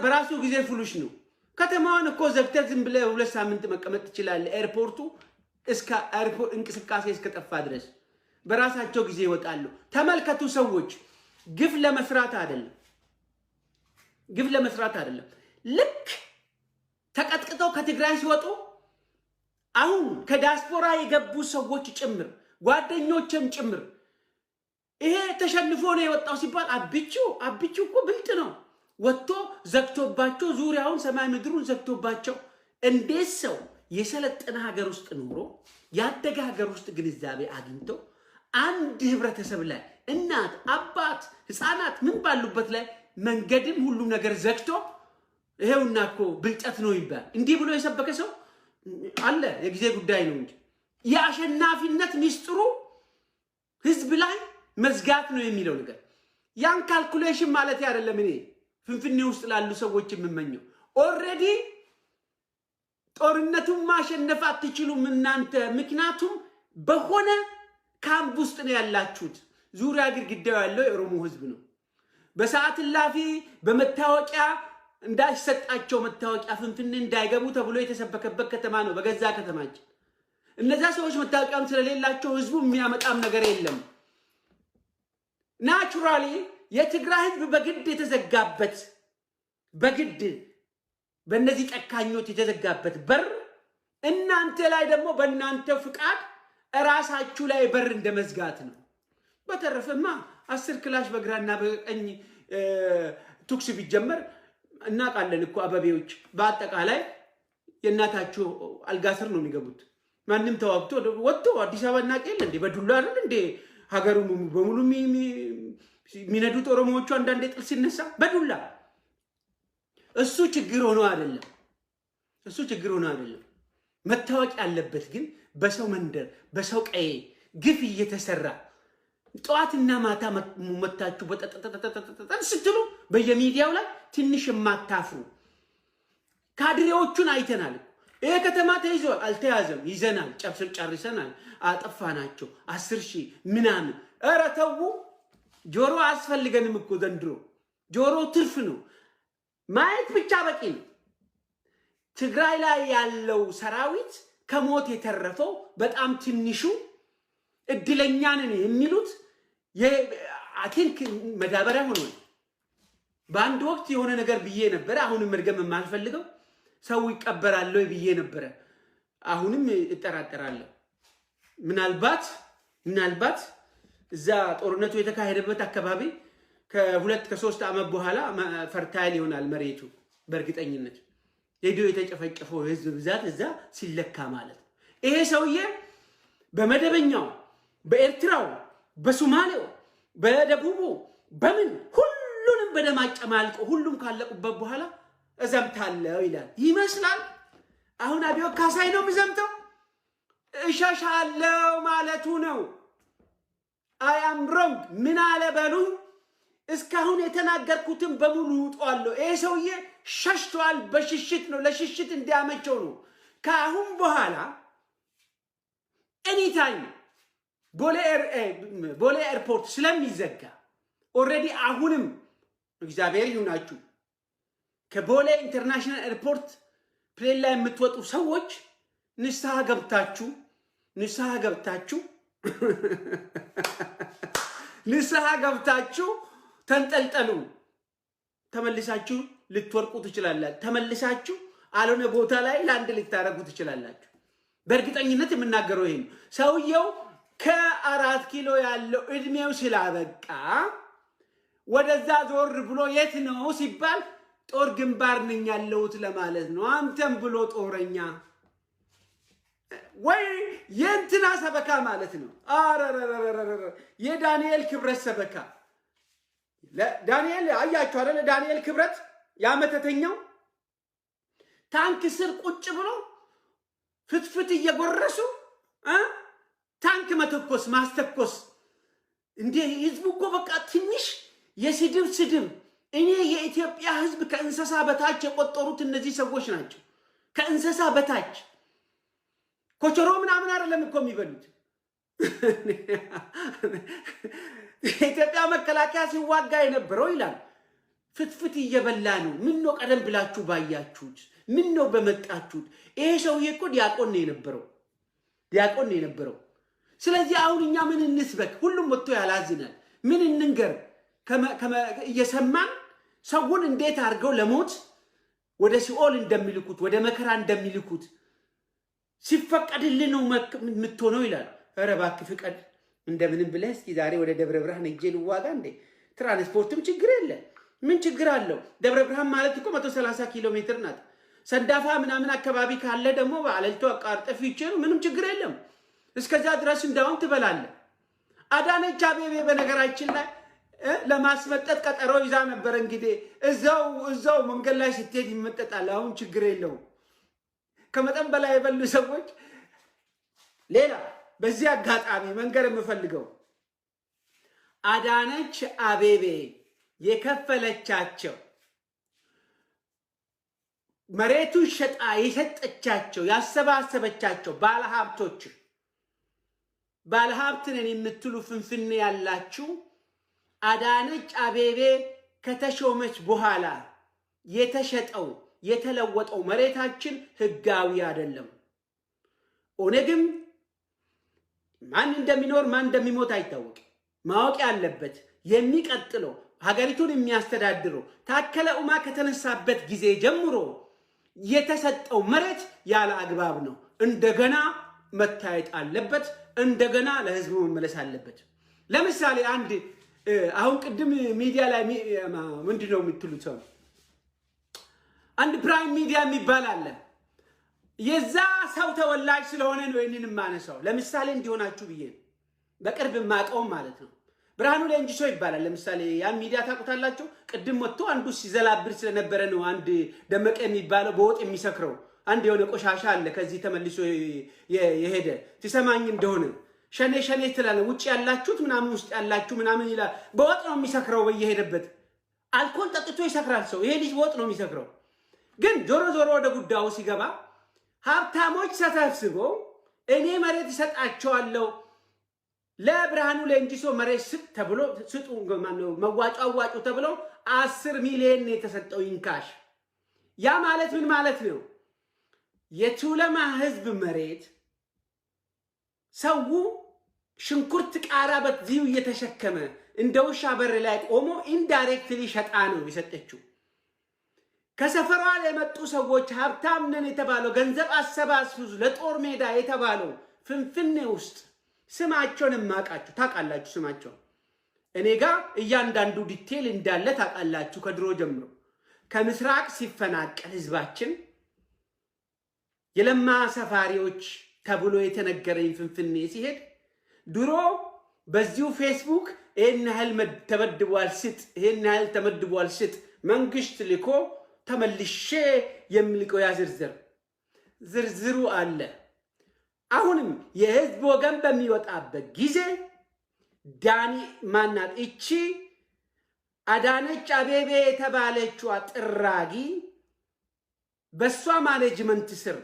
በራሱ ጊዜ ፍሉሽ ነው። ከተማዋን እኮ ዘግተህ ዝም ብለህ 2 ሳምንት መቀመጥ ትችላለህ። ኤርፖርቱ እስከ ኤርፖርት እንቅስቃሴ እስከጠፋ ድረስ በራሳቸው ጊዜ ይወጣሉ። ተመልከቱ ሰዎች፣ ግፍ ለመስራት አይደለም። ልክ ተቀጥቅጠው ከትግራይ ሲወጡ አሁን ከዲያስፖራ የገቡ ሰዎች ጭምር ጓደኞችም ጭምር ይሄ ተሸንፎ ነው የወጣው ሲባል አብቹ እኮ ብልጥ ነው። ወጥቶ ዘግቶባቸው ዙሪያውን ሰማይ ምድሩን ዘግቶባቸው እንዴት ሰው የሰለጠነ ሀገር ውስጥ ኖሮ ያደገ ሀገር ውስጥ ግንዛቤ አግኝቶ አንድ ህብረተሰብ ላይ እናት አባት ህፃናት ምን ባሉበት ላይ መንገድም ሁሉ ነገር ዘግቶ ይሄውና እኮ ብልጠት ነው ይባል። እንዲህ ብሎ የሰበከ ሰው አለ። የጊዜ ጉዳይ ነው እንጂ የአሸናፊነት ሚስጥሩ ህዝብ ላይ መዝጋት ነው የሚለው ነገር ያን ካልኩሌሽን ማለት አይደለም። እኔ ፍንፍኔ ውስጥ ላሉ ሰዎች የምመኘው ኦሬዲ ጦርነቱን ማሸነፍ አትችሉም እናንተ፣ ምክንያቱም በሆነ ካምፕ ውስጥ ነው ያላችሁት። ዙሪያ ግድግዳው ያለው የኦሮሞ ህዝብ ነው። በሰዓት ላፊ በመታወቂያ እንዳይሰጣቸው መታወቂያ ፍንፍኔ እንዳይገቡ ተብሎ የተሰበከበት ከተማ ነው በገዛ ከተማችን። እነዛ ሰዎች መታወቂያም ስለሌላቸው ህዝቡ የሚያመጣም ነገር የለም። ናቹራሊ የትግራይ ህዝብ በግድ የተዘጋበት በግድ በእነዚህ ጨካኞች የተዘጋበት በር እናንተ ላይ ደግሞ በእናንተ ፍቃድ እራሳችሁ ላይ በር እንደመዝጋት ነው። በተረፈማ 10 ክላሽ በግራና በቀኝ ቱክስ ቢጀመር እናቃለን እኮ አበቤዎች በአጠቃላይ የእናታችሁ አልጋ ስር ነው የሚገቡት። ማንም ተዋግቶ ወጥቶ አዲስ አበባ እናቀል እንዴ በዱላ አይደል እንዴ ሀገሩ በሙሉ ሚነዱት ኦሮሞዎቹ አንዳንዴ ጥል ሲነሳ በዱላ እሱ ችግር ሆኖ አይደለም መታወቅ ያለበት ግን በሰው መንደር በሰው ቀዬ ግፍ እየተሰራ ጧትና ማታ መታችሁ በጠጠጠጠጠጠ ስትሉ በየሚዲያው ላይ ትንሽ የማታፍሩ ካድሬዎቹን አይተናል። ይሄ ከተማ ተይዟል አልተያዘም ይዘናል ጨርሰናል አጠፋናቸው 10,000 ምናምን ኧረ ተው ጆሮ አስፈልገንም እኮ ዘንድሮ ጆሮ ትርፍ ነው ማየት ብቻ በቂ ነው። ትግራይ ላይ ያለው ሰራዊት ከሞት የተረፈው በጣም ትንሹ እድለኛ ነን የሚሉት የአቲንክ መዳበሪያ ሆኗል። በአንድ ወቅት የሆነ ነገር ብዬ ነበር አሁንም መድገም የማልፈልገው ሰው ይቀበራል ብዬ ነበር አሁንም እጠራጠራለሁ። ምናልባት እዛ ጦርነቱ የተካሄደበት አካባቢ ከ2 ከ3 ዓመት በኋላ ፈርታይል ይሆናል መሬቱ በእርግጠኝነት ሄዶ የተጨፈጨፈው ህዝብ ብዛት እዛ ሲለካ ማለት ነው። ይሄ ሰውዬ በመደበኛው በኤርትራው በሶማሌው በደቡቡ በምን ሁሉንም በደማጨማልቆ ሁሉም ካለቁበት በኋላ እዘምታለሁ ይላል ይመስላል። አሁን አብዮ ካሳይ ነው የሚዘምተው እሻሻለው ማለቱ ነው። አይ አም ሮንግ ምን አለ በሉኝ። እስካሁን የተናገርኩትን በሙሉ ውጣለሁ። ይሄ ሰውዬ ሸሽቷል። በሽሽት ነው ለሽሽት እንዲያመቸው ነው። ከአሁን በኋላ ኤኒታይም ቦሌ ኤርፖርት ስለሚዘጋ ኦልሬዲ አሁንም እግዚአብሔር ይሁናችሁ ከቦሌ ኢንተርናሽናል ኤርፖርት ፕሌን ላይ የምትወጡ ሰዎች ንስሐ ገብታችሁ ተንጠልጠሉ። ተመልሳችሁ ልትወርቁ ትችላላችሁ። ተመልሳችሁ አልሆነ ቦታ ላይ ላንድ ልታረጉ ትችላላችሁ። በእርግጠኝነት የምናገረው ይሄ ነው። ሰውየው ከ4 ኪሎ ያለው እድሜው ስላበቃ ወደዛ ዞር ብሎ የት ነው ሲባል ጦር ግንባር ነኝ ያለሁት ለማለት ነው። አንተም ብሎ ጦረኛ ወይ የእንትና ሰበካ ማለት ነው። አረረረረረ የዳንኤል ክብረት ሰበካ ዳንኤል አያችሁ አይደል? ዳንኤል ክብረት ያመተተኛው ታንክ ስር ቁጭ ብሎ ፍትፍት እየጎረሱ ታንክ መተኮስ ማስተኮስ እንዴ! ህዝቡ እኮ በቃ ትንሽ የስድብ እኔ የኢትዮጵያ ህዝብ ከእንስሳ በታች የቆጠሩት እነዚህ ሰዎች ናቸው። ከእንስሳ በታች ኮቸሮ ምናምን አይደለም እኮ የሚበሉት። የኢትዮጵያ መከላከያ ሲዋጋ የነበረው ይላል ፍትፍት እየበላ ነው። ምን ነው ቀደም ብላችሁ ባያችሁት? ምን ነው በመጣችሁት? ይሄ ሰውዬ እኮ ዲያቆን ነው የነበረው። ስለዚህ አሁን እኛ ምን እንስበክ? ሁሉም ወጥቶ ያላዝናል። ምን እንንገር? እየሰማን ሰውን እንዴት አድርገው ለሞት ወደ ሲኦል እንደሚልኩት ወደ መከራ እንደሚልኩት ሲፈቀድልህ ነው የምትሆነው ይላል። ኧረ እባክህ ፍቀድ እንደምንም ብለህ እስኪ ዛሬ ወደ ደብረ ብርሃን ሄጄ ልዋጋ እንዴ? ትራንስፖርትም ችግር የለ ምን ችግር አለው? ደብረ ብርሃን ማለት እኮ 130 ኪሎ ሜትር ናት። ሰንዳፋ ምናምን አካባቢ ካለ ደግሞ በአለልቶ አቃርጠፍ ይችላል። ምንም ችግር የለም። እስከዛ ድረስ እንዳውም ትበላለህ። አዳነች አቤቤ በነገራችን ላይ ለማስመጠጥ ቀጠሮ ይዛ ነበር። እንግዲህ እዛው መንገድ ላይ ስትሄድ ይመጠጣል። አሁን ችግር የለውም። ከመጠን በላይ የበሉ ሰዎች ሌላ በዚህ አጋጣሚ መንገር የምፈልገው አዳነች አቤቤ የከፈለቻቸው መሬቱን ሸጣ የሰጠቻቸው ያሰባሰበቻቸው ባለሀብት ነን የምትሉ ፍንፍኔ ያላችሁ አዳነች አቤቤ ከተሾመች በኋላ የተሸጠው የተለወጠው መሬታችን ህጋዊ አይደለም። ኦነግም ማን እንደሚኖር ማን እንደሚሞት አይታወቅም። ማወቅ ያለበት የሚቀጥለው ሀገሪቱን የሚያስተዳድረው ታከለ ኡማ ከተነሳበት ጊዜ ጀምሮ የተሰጠው መሬት ያለ አግባብ ነው። እንደገና መታየት አለበት። እንደገና ለህዝቡ መመለስ አለበት። ለምሳሌ አንድ አሁን ቅድም ሚዲያ ላይ ምንድነው የምትሉት ሰው አንድ ፕራይም ሚዲያ የሚባል አለ። የዛ ሰው ተወላጅ ስለሆነ ነው ይሄንን ማነሳው። ለምሳሌ እንዲሆናችሁ ብዬ በቅርብ ማቀው ማለት ነው። ብርሃኑ ሌንጂሶ ይባላል። ለምሳሌ ያን ሚዲያ ታውቁታላችሁ። ቅድም ወጥቶ አንዱ ሲዘላብር ስለነበረ ነው። አንድ ደመቀ የሚባለው በወጥ የሚሰክረው አንድ የሆነ ቆሻሻ አለ ከዚህ ተመልሶ የሄደ ትሰማኝ እንደሆነ ሸኔ ሸኔ ትላለ ውጭ ያላችሁት ምናምን ውስጥ ያላችሁ ምናምን ይላል። በወጥ ነው የሚሰክረው በየሄደበት አልኮል ጠጥቶ ይሰክራል ሰው። ይሄ ልጅ በወጥ ነው የሚሰክረው። ግን ዞሮ ዞሮ ወደ ጉዳዩ ሲገባ ሀብታሞች ተሰብስበው እኔ መሬት እሰጣቸዋለሁ ለብርሃኑ ሌንጂሶ መሬት ስጥ ተብሎ ስጡ መዋጮ አዋጩ ተብሎ 10 ሚሊዮን የተሰጠው ኢንካሽ። ያ ማለት ምን ማለት ነው? የቱለማ ህዝብ መሬት ሰው ሽንኩርት ቃራ በዚሁ እየተሸከመ እንደ ውሻ በር ላይ ቆሞ ኢንዳይሬክትሊ ሸጣ ነው የሰጠችው። ከሰፈሯ የመጡ ሰዎች ሀብታም ነን የተባለው ገንዘብ አሰባስቡ ለጦር ሜዳ የተባለው ፍንፍኔ ውስጥ ስማቸውን ማቃችሁ ታውቃላችሁ። ስማቸው እኔ ጋር እያንዳንዱ ዲቴል እንዳለ ታውቃላችሁ። ከድሮ ጀምሮ ከምስራቅ ሲፈናቀል ህዝባችን የለማ ሰፋሪዎች ተብሎ የተነገረኝ ፍንፍኔ ሲሄድ ድሮ በዚሁ ፌስቡክ ይሄን ያህል ተመድቧል ስጥ፣ ይሄን ያህል ተመድቧል ስጥ መንግስት ልኮ ተመልሼ የሚልቀው ዝርዝሩ አለ። አሁንም የህዝብ ወገን በሚወጣበት ጊዜ ዳኒ ማናት እቺ አዳነች አቤቤ የተባለችው ጥራጊ በሷ ማኔጅመንት ስር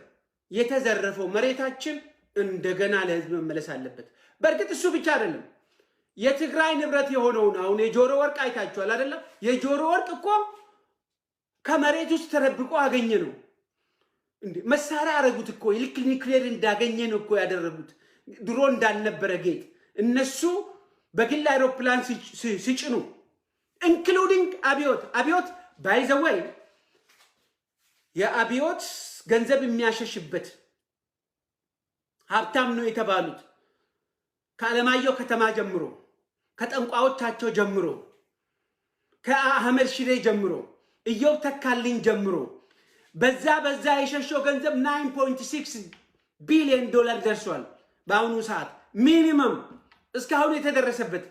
የተዘረፈው መሬታችን እንደገና ለህዝብ መመለስ አለበት። በእርግጥ እሱ ብቻ አይደለም። የትግራይ ንብረት የሆነውን አሁን የጆሮ ወርቅ አይታችኋል አይደለም? የጆሮ ወርቅ እኮ ከመሬት ውስጥ ተረብቆ አገኘ ነው እንዴ። መሳሪያ አረጉት እኮ ልክ ኒውክሌር እንዳገኘ ነው እኮ ያደረጉት። ድሮ እንዳልነበረ ጌጥ እነሱ በግል አይሮፕላን ሲጭኑ ኢንክሉዲንግ አብዮት ባይ ዘ ወይ የአብዮት ገንዘብ የሚያሸሽበት ሀብታም ነው የተባሉት ከአለማየሁ ከተማ ጀምሮ ከጠንቋዎቻቸው ጀምሮ ከአህመድ ሽሬ ጀምሮ ኢዮብ ተካልኝ ጀምሮ በዛ የሸሸው ገንዘብ 9.6 ቢሊዮን ዶላር ደርሷል። በአሁኑ ሰዓት ሚኒመም እስካሁን የተደረሰበት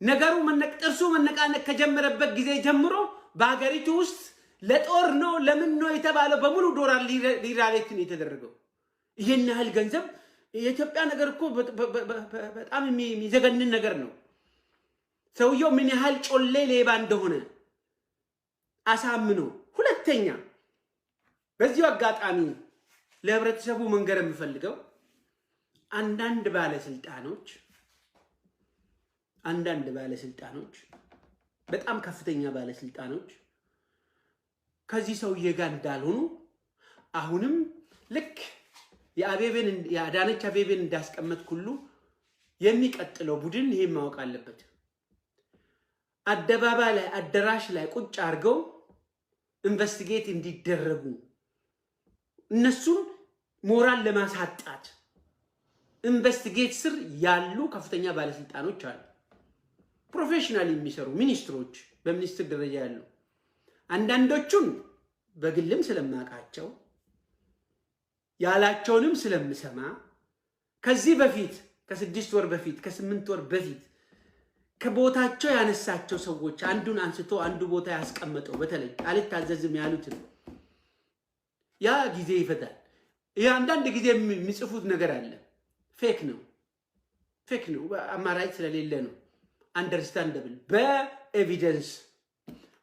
ነገሩ ጥርሱ መነቃነቅ ከጀመረበት ጊዜ ጀምሮ በሀገሪቱ ውስጥ ለጦር ነው ለምን ነው የተባለው በሙሉ ዶላር ሊራሌት ነው የተደረገው። ይሄን ያህል ገንዘብ የኢትዮጵያ ነገር እኮ በጣም የሚዘገንን ነገር ነው። ሰውየው ምን ያህል ጮሌ ሌባ እንደሆነ አሳምኖ። ሁለተኛ በዚሁ አጋጣሚ ለህብረተሰቡ መንገር የምፈልገው አንዳንድ ባለስልጣኖች በጣም ከፍተኛ ባለስልጣኖች ከዚህ ሰውዬ ጋር እንዳልሆኑ አሁንም ልክ የአዳነች አቤቤን እንዳስቀመጥ ሁሉ የሚቀጥለው ቡድን ይሄን ማወቅ አለበት። አደባባይ ላይ አደራሽ ላይ ቁጭ አድርገው ኢንቨስቲጌት እንዲደረጉ እነሱን ሞራል ለማሳጣት ኢንቨስቲጌት ስር ያሉ ከፍተኛ ባለስልጣኖች አሉ። ፕሮፌሽናል የሚሰሩ ሚኒስትሮች በሚኒስትር ደረጃ ያሉ አንዳንዶቹን በግልም ስለማቃቸው ያላቸውንም ስለምሰማ ከዚህ በፊት ከ6 ወር በፊት ከ8 ወር በፊት ከቦታቸው ያነሳቸው ሰዎች አንዱን አንስቶ አንዱ ቦታ ያስቀመጠው በተለይ አልታዘዝም ያሉትን ያ ጊዜ ይፈታል። አንዳንድ ጊዜ የሚጽፉት ነገር አለ ፌክ ነው አማራጭ ስለሌለ ነው። አንደርስታንደብል በኤቪደንስ።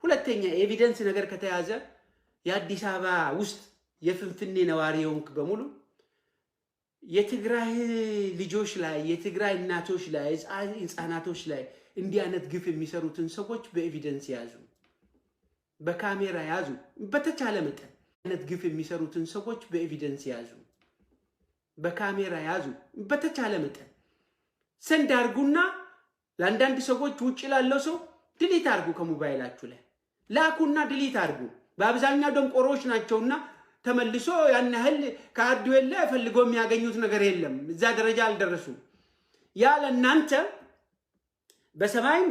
ሁለተኛ ኤቪደንስ ነገር ከተያዘ የአዲስ አበባ ውስጥ የፍንፍኔ ነዋሪ ሆንክ በሙሉ የትግራይ ልጆች ላይ የትግራይ እናቶች ላይ ህፃናቶች ላይ እንዲህ አይነት ግፍ የሚሰሩትን ሰዎች በኤቪደንስ ያዙ፣ በካሜራ ያዙ። በተቻለ መጠን አይነት ግፍ የሚሰሩትን ሰዎች በኤቪደንስ ያዙ፣ በካሜራ ያዙ። በተቻለ መጠን ሰንድ አርጉና ለአንዳንድ ሰዎች ውጭ ላለው ሰው ድሊት አርጉ፣ ከሞባይላችሁ ላይ ላኩና ድሊት አርጉ። በአብዛኛው ደንቆሮች ናቸውና ተመልሶ ያን ያህል ካርዱ የለ ፈልጎ የሚያገኙት ነገር የለም። እዛ ደረጃ አልደረሱም። ያ ለእናንተ በሰማይ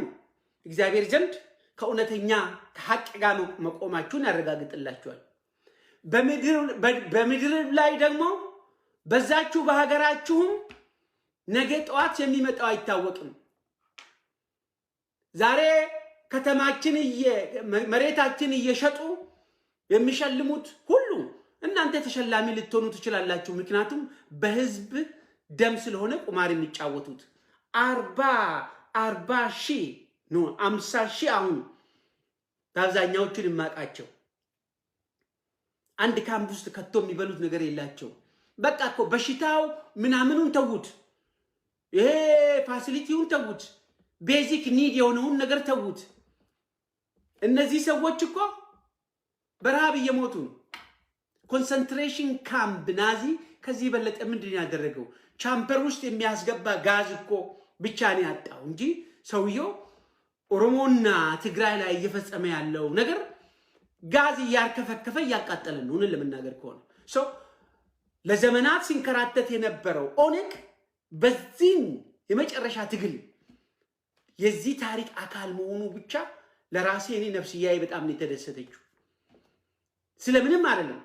እግዚአብሔር ዘንድ ከእውነተኛ ከሐቅ ጋር መቆማችሁን ያረጋግጥላችኋል። በምድር ላይ ደግሞ በዛችሁ በሀገራችሁም ነገ ጠዋት የሚመጣው አይታወቅም። ዛሬ ከተማችን መሬታችን እየሸጡ የሚሸልሙት ሁሉ እናንተ ተሸላሚ ልትሆኑ ትችላላችሁ። ምክንያቱም በህዝብ ደም ስለሆነ ቁማር የሚጫወቱት 40 ሺህ ነው 50 ሺህ አሁን በአብዛኛዎቹን የማውቃቸው አንድ ካምፕ ውስጥ ከቶ የሚበሉት ነገር የላቸው። በቃ እኮ በሽታው ምናምኑን ተውት፣ ይሄ ፋሲሊቲውን ተውት፣ ቤዚክ ኒድ የሆነውን ነገር ተውት። እነዚህ ሰዎች እኮ በረሃብ እየሞቱ ነው። ኮንሰንትሬሽን ካምፕ ናዚ ከዚህ በለጠ ምንድን ያደረገው? ቻምፐር ውስጥ የሚያስገባ ጋዝ እኮ ብቻ ነው ያጣው እንጂ ሰውየው ኦሮሞና ትግራይ ላይ እየፈጸመ ያለው ነገር ጋዝ እያርከፈከፈ እያቃጠለ ነው። እውነት ለመናገር ከሆነ ሰው ለዘመናት ሲንከራተት የነበረው ኦነግ በዚህ የመጨረሻ ትግል የዚህ ታሪክ አካል መሆኑ ብቻ ለራሴ እኔ ነፍስያዬ በጣም ነው የተደሰተችው። ስለምንም አይደለም።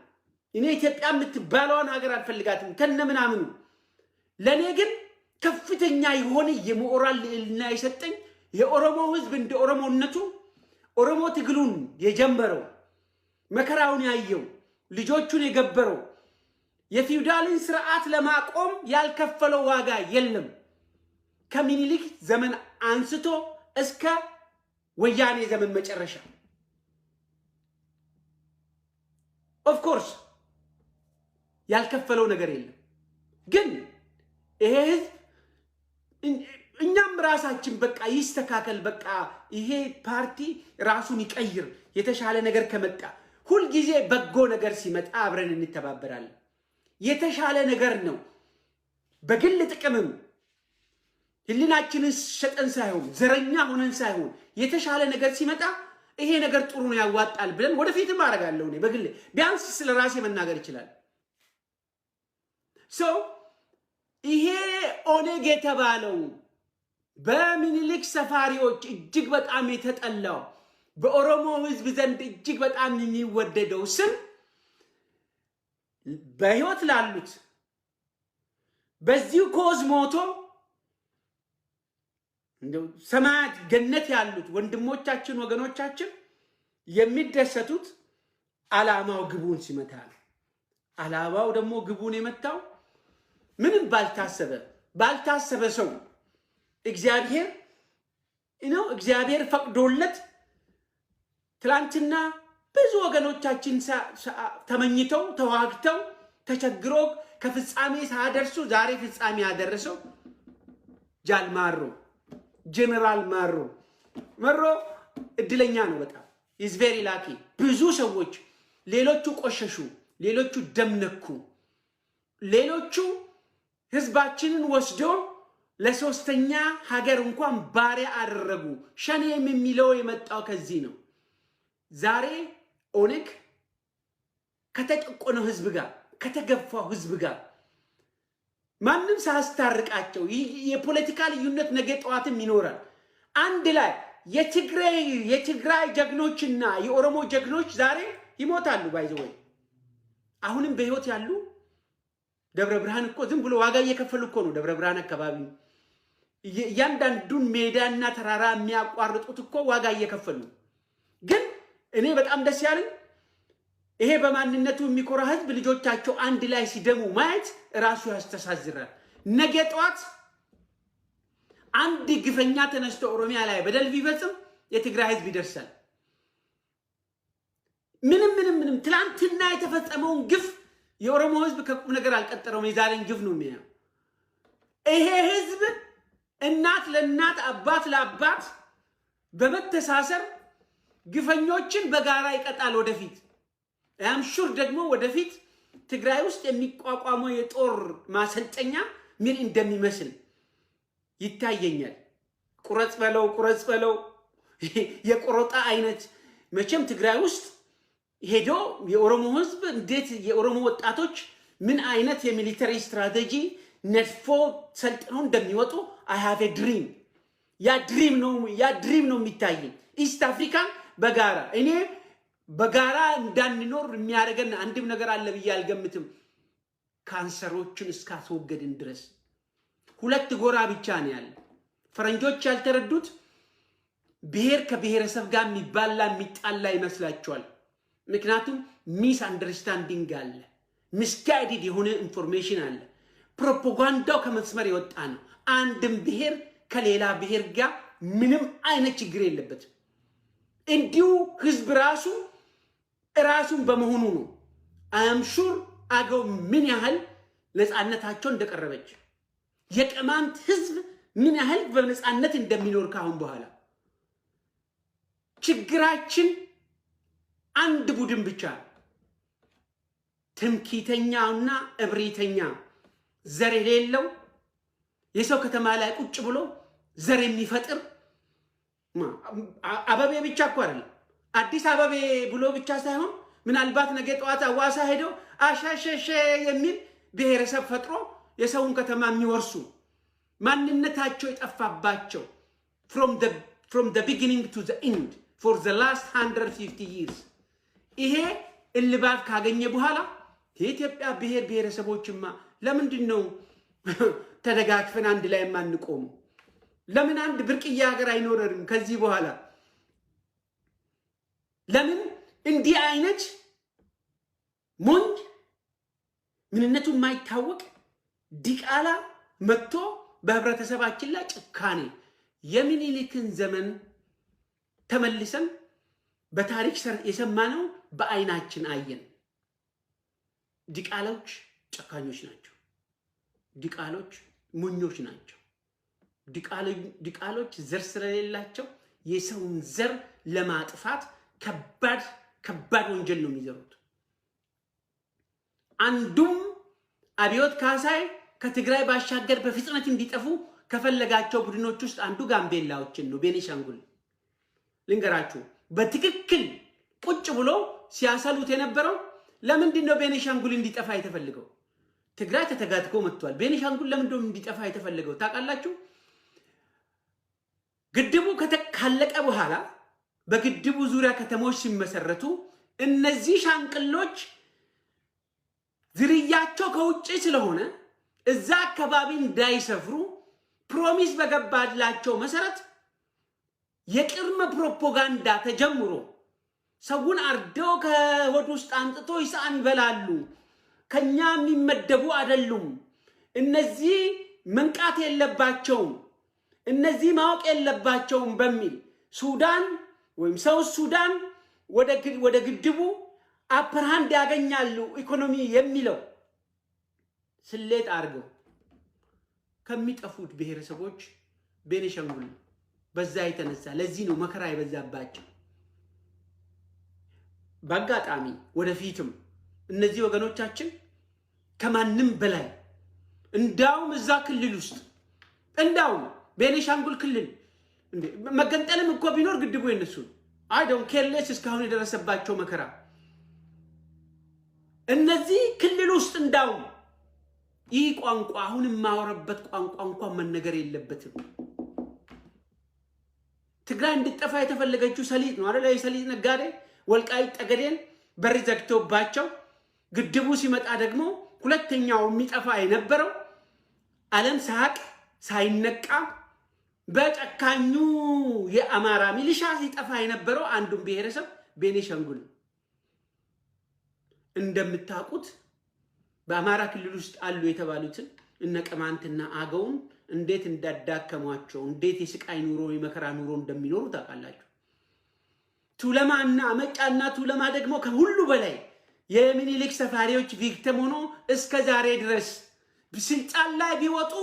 እኔ ኢትዮጵያ የምትባለውን ሀገር አልፈልጋትም ከነምናምኑ። ለኔ ግን ከፍተኛ የሆነ የሞራል ልዕልና የሰጠኝ የኦሮሞ ህዝብ እንደ ኦሮሞነቱ ኦሮሞ ትግሉን የጀመረው መከራውን ያየው ልጆቹን የገበረው የፊውዳልን ስርዓት ለማቆም ያልከፈለው ዋጋ የለም። ከምኒልክ ዘመን አንስቶ እስከ ወያኔ ዘመን መጨረሻ ኦፍ ኮርስ ያልከፈለው ነገር የለም። ግን ይሄ ህዝብ እኛም ራሳችን በቃ ይስተካከል፣ በቃ ይሄ ፓርቲ ራሱን ይቀይር፣ የተሻለ ነገር ከመጣ ሁል ጊዜ በጎ ነገር ሲመጣ አብረን እንተባበራለን። የተሻለ ነገር ነው። በግል ጥቅምም ህሊናችንን ሸጠን ሳይሆን ዘረኛ ሆነን ሳይሆን የተሻለ ነገር ሲመጣ ይሄ ነገር ጥሩ ነው ያዋጣል ብለን ወደፊትም አደርጋለሁ። እኔ በግል ቢያንስ ስለራሴ መናገር ይችላል። ይሄ ኦነግ የተባለው በምኒልክ ሰፋሪዎች እጅግ በጣም የተጠላው በኦሮሞ ህዝብ ዘንድ እጅግ በጣም የሚወደደው ስም በህይወት ላሉት በዚሁ ኮዝ ሞቶ እንደው ሰማያት ገነት ያሉት ወንድሞቻችን ወገኖቻችን የሚደሰቱት ዓላማው ግቡን ሲመታ ነው። ዓላማው ደግሞ ግቡን የመታው ምንም ባልታሰበ ሰው እግዚአብሔር ፈቅዶለት ትላንትና ብዙ ወገኖቻችን ተመኝተው ተዋግተው ተቸግሮ ከፍጻሜ ሳደርሱ ዛሬ ፍጻሜ ያደረሰው ጃልማሮ ጀነራል መሮ እድለኛ ነው በጣም is very lucky። ብዙ ሰዎች ሌሎቹ ቆሸሹ፣ ሌሎቹ ደምነኩ፣ ሌሎቹ ህዝባችንን ወስዶ ለሶስተኛ ሀገር እንኳን ባሪያ አደረጉ። ሸኔም የሚለው የመጣው ከዚህ ነው። ዛሬ ኦነግ ከተጨቆነው ህዝብ ጋር ከተገፋው ህዝብ ጋር ማንም ሳያስታርቃቸው የፖለቲካ ልዩነት ነገ ጠዋትም ይኖራል። አንድ ላይ የትግራይ ጀግኖችና የኦሮሞ ጀግኖች ዛሬ ይሞታሉ። ባይዘው አሁንም በህይወት ያሉ ደብረ ብርሃን እኮ ዝም ብሎ ዋጋ እየከፈሉ እኮ ነው። ደብረ ብርሃን አካባቢ እያንዳንዱን ሜዳና ተራራ የሚያቋርጡት እኮ ዋጋ እየከፈሉ። ግን እኔ በጣም ደስ ያለኝ ይሄ በማንነቱ የሚኮራ ህዝብ ልጆቻቸው አንድ ላይ ሲደሙ ማየት ራሱ ያስተሳዝራል። ነገ ጠዋት አንድ ግፈኛ ተነስቶ ኦሮሚያ ላይ በደል ቢፈጽም የትግራይ ህዝብ ይደርሳል። ምንም ትላንትና የተፈጸመውን ግፍ የኦሮሞ ህዝብ ከቁም ነገር አልቀጠረውም። የዛሬን ግፍ ነው የሚያየው። ይሄ ህዝብ እናት ለእናት አባት ለአባት በመተሳሰር ግፈኞችን በጋራ ይቀጣል ወደፊት። አምሹር ደግሞ ወደፊት ትግራይ ውስጥ የሚቋቋመው የጦር ማሰልጠኛ ምን እንደሚመስል ይታየኛል። ቁረጽ በለው የቆሮጣ አይነት መቼም ትግራይ ውስጥ ሄዶ የኦሮሞ ህዝብ እንዴት የኦሮሞ ወጣቶች ምን አይነት የሚሊተሪ ስትራቴጂ ነድፎ ሰልጥነው እንደሚወጡ I have a dream። ያ ድሪም ነው የሚታየኝ። ኢስት አፍሪካን በጋራ እኔ በጋራ እንዳንኖር የሚያደርገን አንድም ነገር አለ ብዬ አልገምትም። ካንሰሮችን እስካስወገድን ድረስ ሁለት ጎራ ብቻ ነው ያለ። ፈረንጆች ያልተረዱት ብሔር ከብሔረሰብ ጋር የሚባላ የሚጣላ ይመስላቸዋል። ምክንያቱም ሚስ አንደርስታንዲንግ አለ፣ ሚስጋይድድ የሆነ ኢንፎርሜሽን አለ። ፕሮፓጋንዳው ከመስመር የወጣ ነው። አንድም ብሔር ከሌላ ብሔር ጋር ምንም አይነት ችግር የለበትም። እንዲሁ ህዝብ ራሱን በመሆኑ ነው። አም ሹር አገው ምን ያህል ነፃነታቸው እንደቀረበች፣ የቅማንት ህዝብ ምን ያህል በነፃነት እንደሚኖር ካሁን በኋላ ችግራችን አንድ ቡድን ብቻ ትምክህተኛውና እብሪተኛ ዘር የሌለው የሰው ከተማ ላይ ቁጭ ብሎ ዘር የሚፈጥር አበቤ ብቻ እኮ አይደለም። አዲስ አበቤ ብሎ ብቻ ሳይሆን ምናልባት ነገ ጠዋት አዋሳ ሄደው አሻሸሸ የሚል ብሔረሰብ ፈጥሮ የሰውን ከተማ የሚወርሱ ማንነታቸው የጠፋባቸው from the beginning to the end for the last 150 years ይሄ እልባት ካገኘ በኋላ የኢትዮጵያ ብሔረሰቦችማ ለምንድን ነው ተደጋግፈን አንድ ላይ ማንቆም? ለምን አንድ ብርቅዬ ሀገር አይኖርም ከዚህ በኋላ? ለምን እንዲህ አይነት ሞኝ ምንነቱ የማይታወቅ ዲቃላ መጥቶ በህብረተሰባችን ላይ ጭካኔ? የሚኒሊክን ዘመን ተመልሰን በታሪክ የሰማነው በአይናችን አየን። ዲቃሎች ጨካኞች ናቸው። ዲቃሎች ሞኞች ናቸው። ዲቃሎች ዘር ስለሌላቸው የሰውን ዘር ለማጥፋት ከባድ ወንጀል ነው የሚዘሩት። አንዱም አብዮት ካሳይ ከትግራይ ባሻገር በፍጥነት እንዲጠፉ ከፈለጋቸው ቡድኖች ውስጥ አንዱ ጋምቤላዎችን ነው። ቤኒሻንጉል ልንገራችሁ፣ በትክክል ቁጭ ብሎ ሲያሰሉት የነበረው ለምንድን ነው ቤኒሻንጉል እንዲጠፋ የተፈለገው? ትግራይ ተተጋትጎ መጥቷል። ቤኒሻንጉል ለምንድን ነው እንዲጠፋ የተፈለገው ታውቃላችሁ? ግድቡ ካለቀ በኋላ በግድቡ ዙሪያ ከተሞች ሲመሰረቱ እነዚህ ሻንቅሎች ዝርያቸው ከውጭ ስለሆነ እዛ አካባቢ እንዳይሰፍሩ ፕሮሚስ በገባላቸው መሰረት የቅድመ ፕሮፓጋንዳ ተጀምሮ ሰውን አርደው ከወድ ውስጥ አንጥቶ ይሳን ይበላሉ፣ ከኛ የሚመደቡ አይደሉም፣ እነዚህ መንቃት የለባቸውም፣ እነዚህ ማወቅ የለባቸውም በሚል ሱዳን ወይም ሳውዝ ሱዳን ወደ ግድቡ አፕራንድ ያገኛሉ ኢኮኖሚ የሚለው ስሌት አድርገው ከሚጠፉት ብሔረሰቦች ቤኒሻንጉል በዛ የተነሳ ለዚህ ነው መከራ የበዛባቸው። በአጋጣሚ ወደፊትም እነዚህ ወገኖቻችን ከማንም በላይ እንዳውም እዛ ክልል ውስጥ እንዳውም ቤኒሻንጉል ክልል መገንጠልም እኮ ቢኖር ግድቡ የነሱ አይ ዶንት ኬርሌስ እስካሁን የደረሰባቸው መከራ እነዚህ ክልል ውስጥ እንዳውም ይህ ቋንቋ አሁን የማወራበት ቋንቋ እንኳን መነገር የለበትም። ትግራይ እንድጠፋ የተፈለገችው ሰሊጥ ነው አይደል? የሰሊጥ ነጋዴ ወልቃይት ጠገዴን በር ዘግቶባቸው ግድቡ ሲመጣ ደግሞ ሁለተኛው የሚጠፋ የነበረው ዓለም ሳቅ ሳይነቃ በጨካኙ የአማራ ሚሊሻ ሲጠፋ የነበረው አንዱን ብሔረሰብ ቤኒሻንጉል እንደምታውቁት በአማራ ክልል ውስጥ አሉ የተባሉትን እነ ቅማንትና አገውን እንዴት እንዳዳከሟቸው እንዴት የስቃይ ኑሮ የመከራ ኑሮ እንደሚኖሩ ታውቃላችሁ። ቱለማና መጫና ቱለማ ደግሞ ከሁሉ በላይ የሚኒሊክ ሰፋሪዎች ቪክቲም ሆኖ እስከ ዛሬ ድረስ ስልጣን ላይ ቢወጡ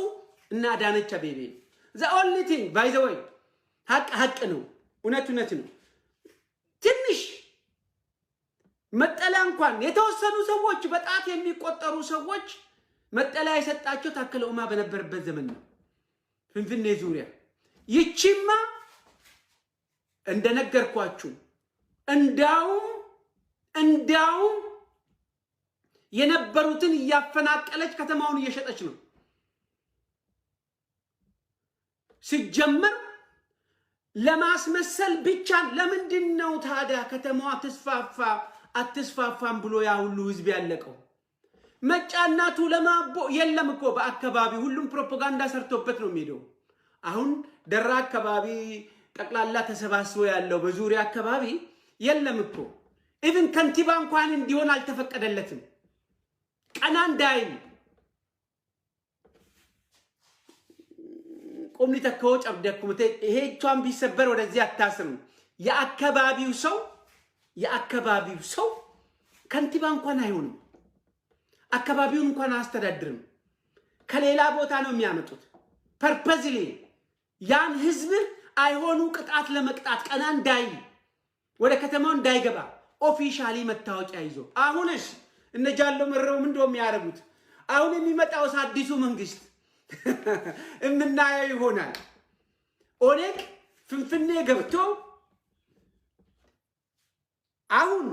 እና አዳነች አቤቤ the only thing by the way ሀቅ ነው፣ እውነት ነው። ትንሽ መጠለያ እንኳን የተወሰኑ ሰዎች በጣት የሚቆጠሩ ሰዎች መጠለያ የሰጣቸው ታከለ ኡማ በነበረበት ዘመን ነው። ፍንፍኔ ዙሪያ ይቺማ እንደነገርኳችሁ እንዳውም የነበሩትን እያፈናቀለች ከተማውን እየሸጠች ነው። ሲጀመር ለማስመሰል ብቻ ለምንድነው ታዲያ ከተማዋ አትስፋፋም ብሎ ያ ሁሉ ህዝብ ያለቀው? መጫናቱ ለማቦ የለም እኮ በአካባቢ ሁሉም ፕሮፓጋንዳ ሰርቶበት ነው የሚሄደው። አሁን ደራ አካባቢ ጠቅላላ ተሰባስቦ ያለው በዙሪያ አካባቢ የለም እኮ ኢቭን ከንቲባ እንኳን እንዲሆን አልተፈቀደለትም። ቀና እንዳይል ቆምኒ ተከው ጨብደኩምቴ ይሄቿን ቢሰበር ወደዚህ አታስርም። የአካባቢው ሰው ከንቲባ እንኳን አይሆንም። አካባቢውን እንኳን አስተዳድርም። ከሌላ ቦታ ነው የሚያመጡት ፐርፐዝሊ ያን ህዝብ አይሆኑ ቅጣት ለመቅጣት ቀና እንዳይል ወደ ከተማው እንዳይገባ ኦፊሻሊ መታወቂያ ይዞ አሁንስ እነጃሎ መረው ምን እንደሚያደርጉት አሁን የሚመጣው አዲሱ መንግስት እናያይ ይሆናል። ኦኔግ ፍንፍኔ ገብቶ አሁን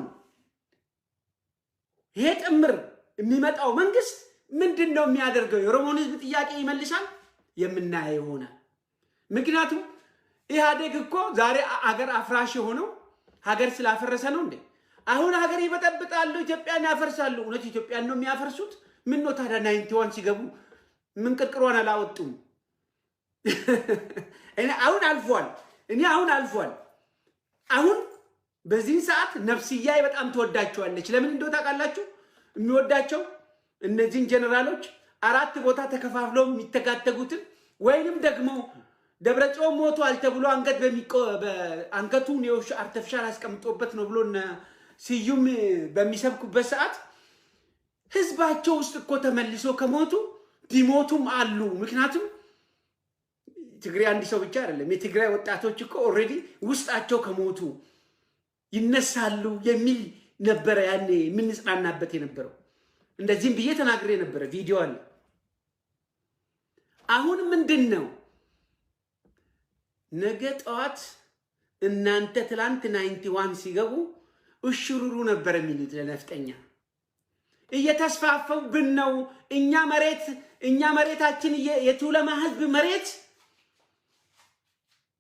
የጥምር የሚመጣው መንግስት ምንድነው የሚያደርገው? የኦሮሞን ህዝብ ጥያቄ ይመልሳል? የምናያይ ይሆናል። ምክንያቱም ኢህአዴግ እኮ ዛሬ አገር አፍራሽ ሆኖ ሀገር ስላፈረሰ ነው እንዴ? አሁን ሀገር ይበጠብጣሉ፣ ኢትዮጵያን ያፈርሳሉ። እውነት ኢትዮጵያን ነው የሚያፈርሱት? ምን ነው ታዲያ 91 ሲገቡ ምን ቅርቅሯን አላወጡም? አሁን አልፏል። አሁን በዚህ ሰዓት ነፍስያዬ በጣም ተወዳቸዋለች። ለምን እንደው ታውቃላችሁ? የሚወዳቸው እነዚህን ጀነራሎች 4 ቦታ ተከፋፍለው የሚተጋተጉትን ወይንም ደግሞ ደብረጽዮን ሞቷል ተብሎ አንገቱን የውሻ አርቲፊሻል አስቀምጦበት ነው ብሎ ስዩም በሚሰብኩበት ሰዓት ህዝባቸው ውስጥ እኮ ተመልሶ ከሞቱ ቢሞቱም አሉ። ምክንያቱም ትግራይ አንድ ሰው ብቻ አይደለም፣ የትግራይ ወጣቶች እኮ ኦሬዲ ውስጣቸው ከሞቱ ይነሳሉ የሚል ነበረ ያኔ የምንጽናናበት የነበረው። እንደዚህም ብዬ ተናግሬ ነበረ፣ ቪዲዮ አለ። አሁን ምንድነው ነገ ጠዋት እናንተ ትላንት 91 ሲገቡ እሽሩሩ ነበር የሚሉት ለነፍጠኛ እየተስፋፋብን ነው። እኛ መሬታችን የቱለማ ህዝብ መሬት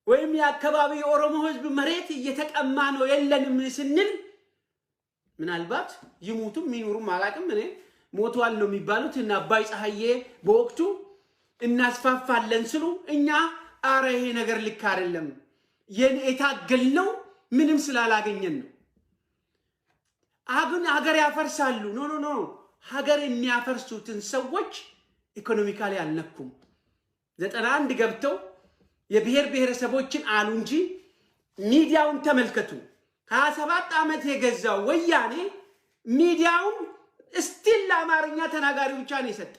ወይም የአካባቢ የኦሮሞ ህዝብ መሬት እየተቀማ ነው የለንም ስንል ምናልባት ይሙቱም ይኑሩም አላቅም እኔ ሞቷል ነው የሚባሉት እና አባይ ፀሐዬ በወቅቱ እናስፋፋለን ስሉ እኛ አረ ይሄ ነገር ልክ አይደለም የታገልነው ምንም ስላላገኘን ነው። ሀገር ያፈርሳሉ። ኖ ሀገር የሚያፈርሱትን ሰዎች ኢኮኖሚካሊ አልነኩም። 91 ገብተው የብሔር ብሔረሰቦችን አሉ እንጂ ሚዲያውን ተመልከቱ። 27 ዓመት የገዛው ወያኔ ሚዲያውን ስቲል ለአማርኛ ተናጋሪ ብቻ ነው የሰጠ።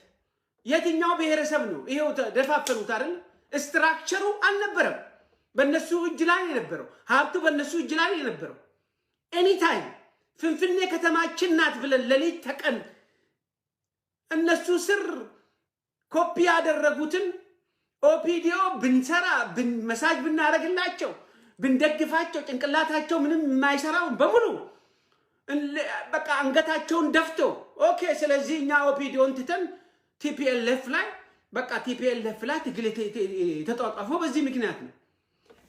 የትኛው ብሔረሰብ ነው? ይሄው ተደፋፈኑት አይደል? ስትራክቸሩ አልነበረም። በእነሱ እጅ ላይ የነበረው ሀብቱ በእነሱ እጅ ላይ የነበረው ኤኒታይም ፍንፍኔ ከተማችን ናት ብለን ለሊት ተቀን እነሱ ስር ኮፒ ያደረጉትን ኦፒዲዮ ብንሰራ መሳጅ ብናረግላቸው ብንደግፋቸው ጭንቅላታቸው ምንም የማይሰራው በሙሉ በቃ አንገታቸውን ደፍተው ኦኬ ስለዚህ እኛ ኦፒዲዮን ትተን ቲፒኤልኤፍ ላይ በቃ ቲፒኤልኤፍ ላይ ትግል ተጧጧፈው በዚህ ምክንያት ነው።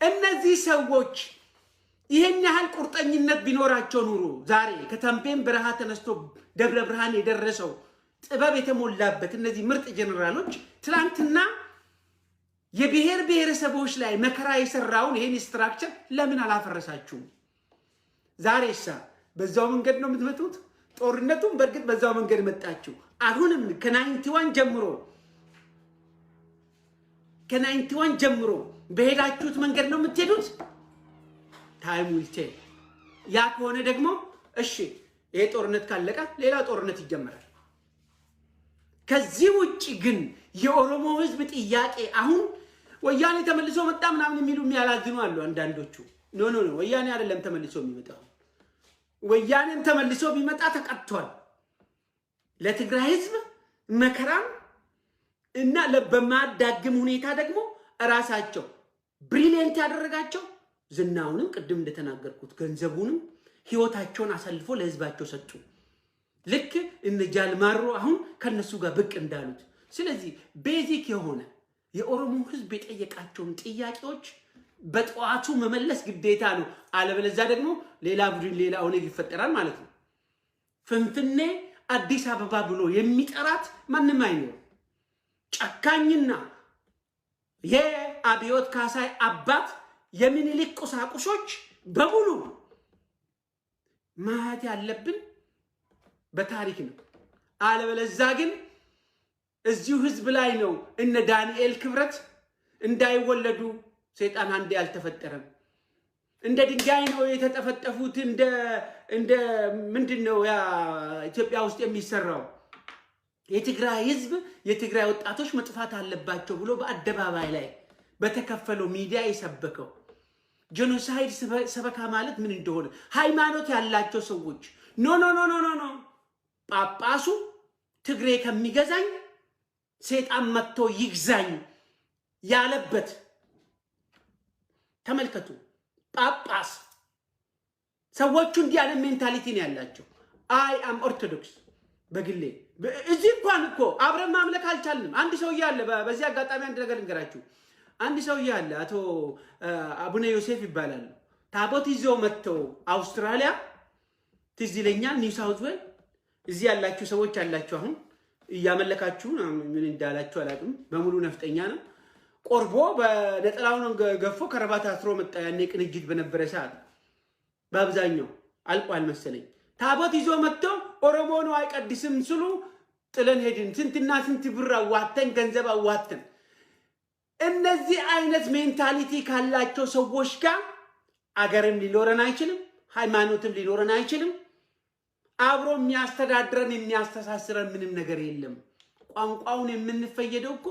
እነዚህ ሰዎች ይሄን ያህል ቁርጠኝነት ቢኖራቸው ኑሮ ዛሬ ከተምቤን በረሃ ተነስቶ ደብረ ብርሃን የደረሰው ጥበብ የተሞላበት እነዚህ ምርጥ ጀነራሎች ትላንትና የብሔር ብሔረሰቦች ላይ መከራ የሰራውን ይሄን ስትራክቸር ለምን አላፈረሳችሁም? ዛሬሳ በዛው መንገድ ነው የምትመጡት። ጦርነቱን በእርግጥ በዛው መንገድ መጣችሁ። አሁንም ከ91 ጀምሮ በሄዳችሁት መንገድ ነው የምትሄዱት። ታይም ዊል ቴል። ያ ከሆነ ደግሞ እሺ ይሄ ጦርነት ካለቀ ሌላ ጦርነት ይጀምራል። ከዚህ ውጪ ግን የኦሮሞ ህዝብ ጥያቄ አሁን ወያኔ ተመልሶ መጣ ምናምን የሚሉ የሚያላዝኑ አሉ አንዳንዶቹ። ኖ ወያኔ አይደለም ተመልሶ የሚመጣው። ወያኔም ተመልሶ ቢመጣ ተቀጥቷል። ለትግራይ ህዝብ መከራም እና በማዳግም ሁኔታ ደግሞ ራሳቸው ብሪሊየንት ያደረጋቸው ዝናውንም ቅድም እንደተናገርኩት ገንዘቡንም ህይወታቸውን አሳልፎ ለህዝባቸው ሰጡ። ልክ እነ ጃልማሮ አሁን ከነሱ ጋር ብቅ እንዳሉት። ስለዚህ ቤዚክ የሆነ የኦሮሞ ህዝብ የጠየቃቸውን ጥያቄዎች በጠዋቱ መመለስ ግዴታ ነው። አለበለዚያ ደግሞ ሌላ ቡድን ሌላ ኦነግ ይፈጠራል ማለት ነው። ፍንፍኔ አዲስ አበባ ብሎ የሚጠራት ማንም አይኖር። ጨካኝና የአብዮት ካሳይ አባት የሚኒሊክ ቁሳቁሶች በሙሉ ማየት ያለብን በታሪክ ነው። አለበለዚያ ግን እዚሁ ህዝብ ላይ ነው እነ ዳንኤል ክብረት እንዳይወለዱ ሰይጣን አንዴ ያልተፈጠረም እንደ ድንጋይ ነው የተጠፈጠፉት። እንደ ምንድነው ያ ኢትዮጵያ ውስጥ የሚሰራው የትግራይ ህዝብ የትግራይ ወጣቶች መጥፋት አለባቸው ብሎ በአደባባይ ላይ በተከፈለው ሚዲያ የሰበከው ጄኖሳይድ ሰበካ ማለት ምን እንደሆነ ሃይማኖት ያላቸው ሰዎች ኖ ኖ ኖ ኖ ኖ ጳጳሱ ትግሬ ከሚገዛኝ ሰይጣን መጥቶ ይግዛኝ ያለበት ተመልከቱ። ጳጳስ ሰዎቹ እንዲህ ያለ ሜንታሊቲ ነው ያላቸው። አይ አም ኦርቶዶክስ በግሌ እዚህ እንኳን እኮ አብረን ማምለክ አልቻልንም። አንድ ሰው ያለ በዚህ አጋጣሚ አንድ ነገር ልንገራችሁ። አንድ ሰው ያለ አቶ አቡነ ዮሴፍ ይባላል። ታቦት ይዘው መጥተው አውስትራሊያ ትዝ ይለኛል ኒው ሳውዝ ዌል እዚህ ያላችሁ ሰዎች አላችሁ አሁን እያመለካችሁ ምን እንዳላችሁ አላውቅም። በሙሉ ነፍጠኛ ነው። ቆርቦ በነጠላውን ገፎ ከረባት አስሮ መጣ። ያኔ ቅንጅት በነበረ ሰዓት በአብዛኛው አልቋል መሰለኝ። ታቦት ይዞ መጥቶ ኦሮሞ ነው አይቀድስም ስሉ ጥለን ሄድን። ስንትና ስንት ብር አዋተን ገንዘብ አዋተን። እነዚህ አይነት ሜንታሊቲ ካላቸው ሰዎች ጋር አገርም ሊኖረን አይችልም፣ ሃይማኖትም ሊኖረን አይችልም። አብሮ የሚያስተዳድረን የሚያስተሳስረን ምንም ነገር የለም። ቋንቋውን የምንፈየደው እኮ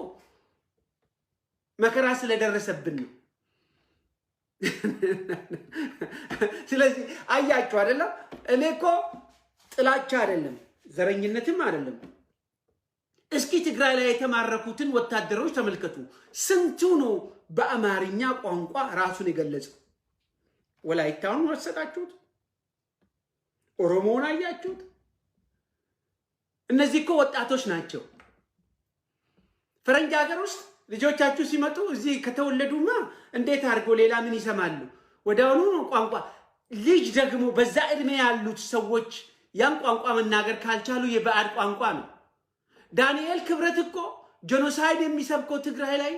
መከራ ስለደረሰብን ነው። ስለዚህ አያችሁ አይደለም? እኔ እኮ ጥላቻ አይደለም ዘረኝነትም አይደለም። እስኪ ትግራይ ላይ የተማረኩትን ወታደሮች ተመልከቱ። ስንቱ ነው በአማርኛ ቋንቋ ራሱን የገለጸው? ወላይታውን ወሰዳችሁት፣ ኦሮሞውን አያችሁት። እነዚህ እኮ ወጣቶች ናቸው። ፈረንጅ ሀገር ውስጥ ልጆቻችሁ ሲመጡ እዚህ ከተወለዱማ እንዴት አድርጎ ሌላ ምን ይሰማሉ? ወዲያውኑ ቋንቋ ልጅ ደግሞ በዛ እድሜ ያሉት ሰዎች ያን ቋንቋ መናገር ካልቻሉ የባዕድ ቋንቋ ነው። ዳንኤል ክብረት እኮ ጄኖሳይድ የሚሰብከው ትግራይ ላይ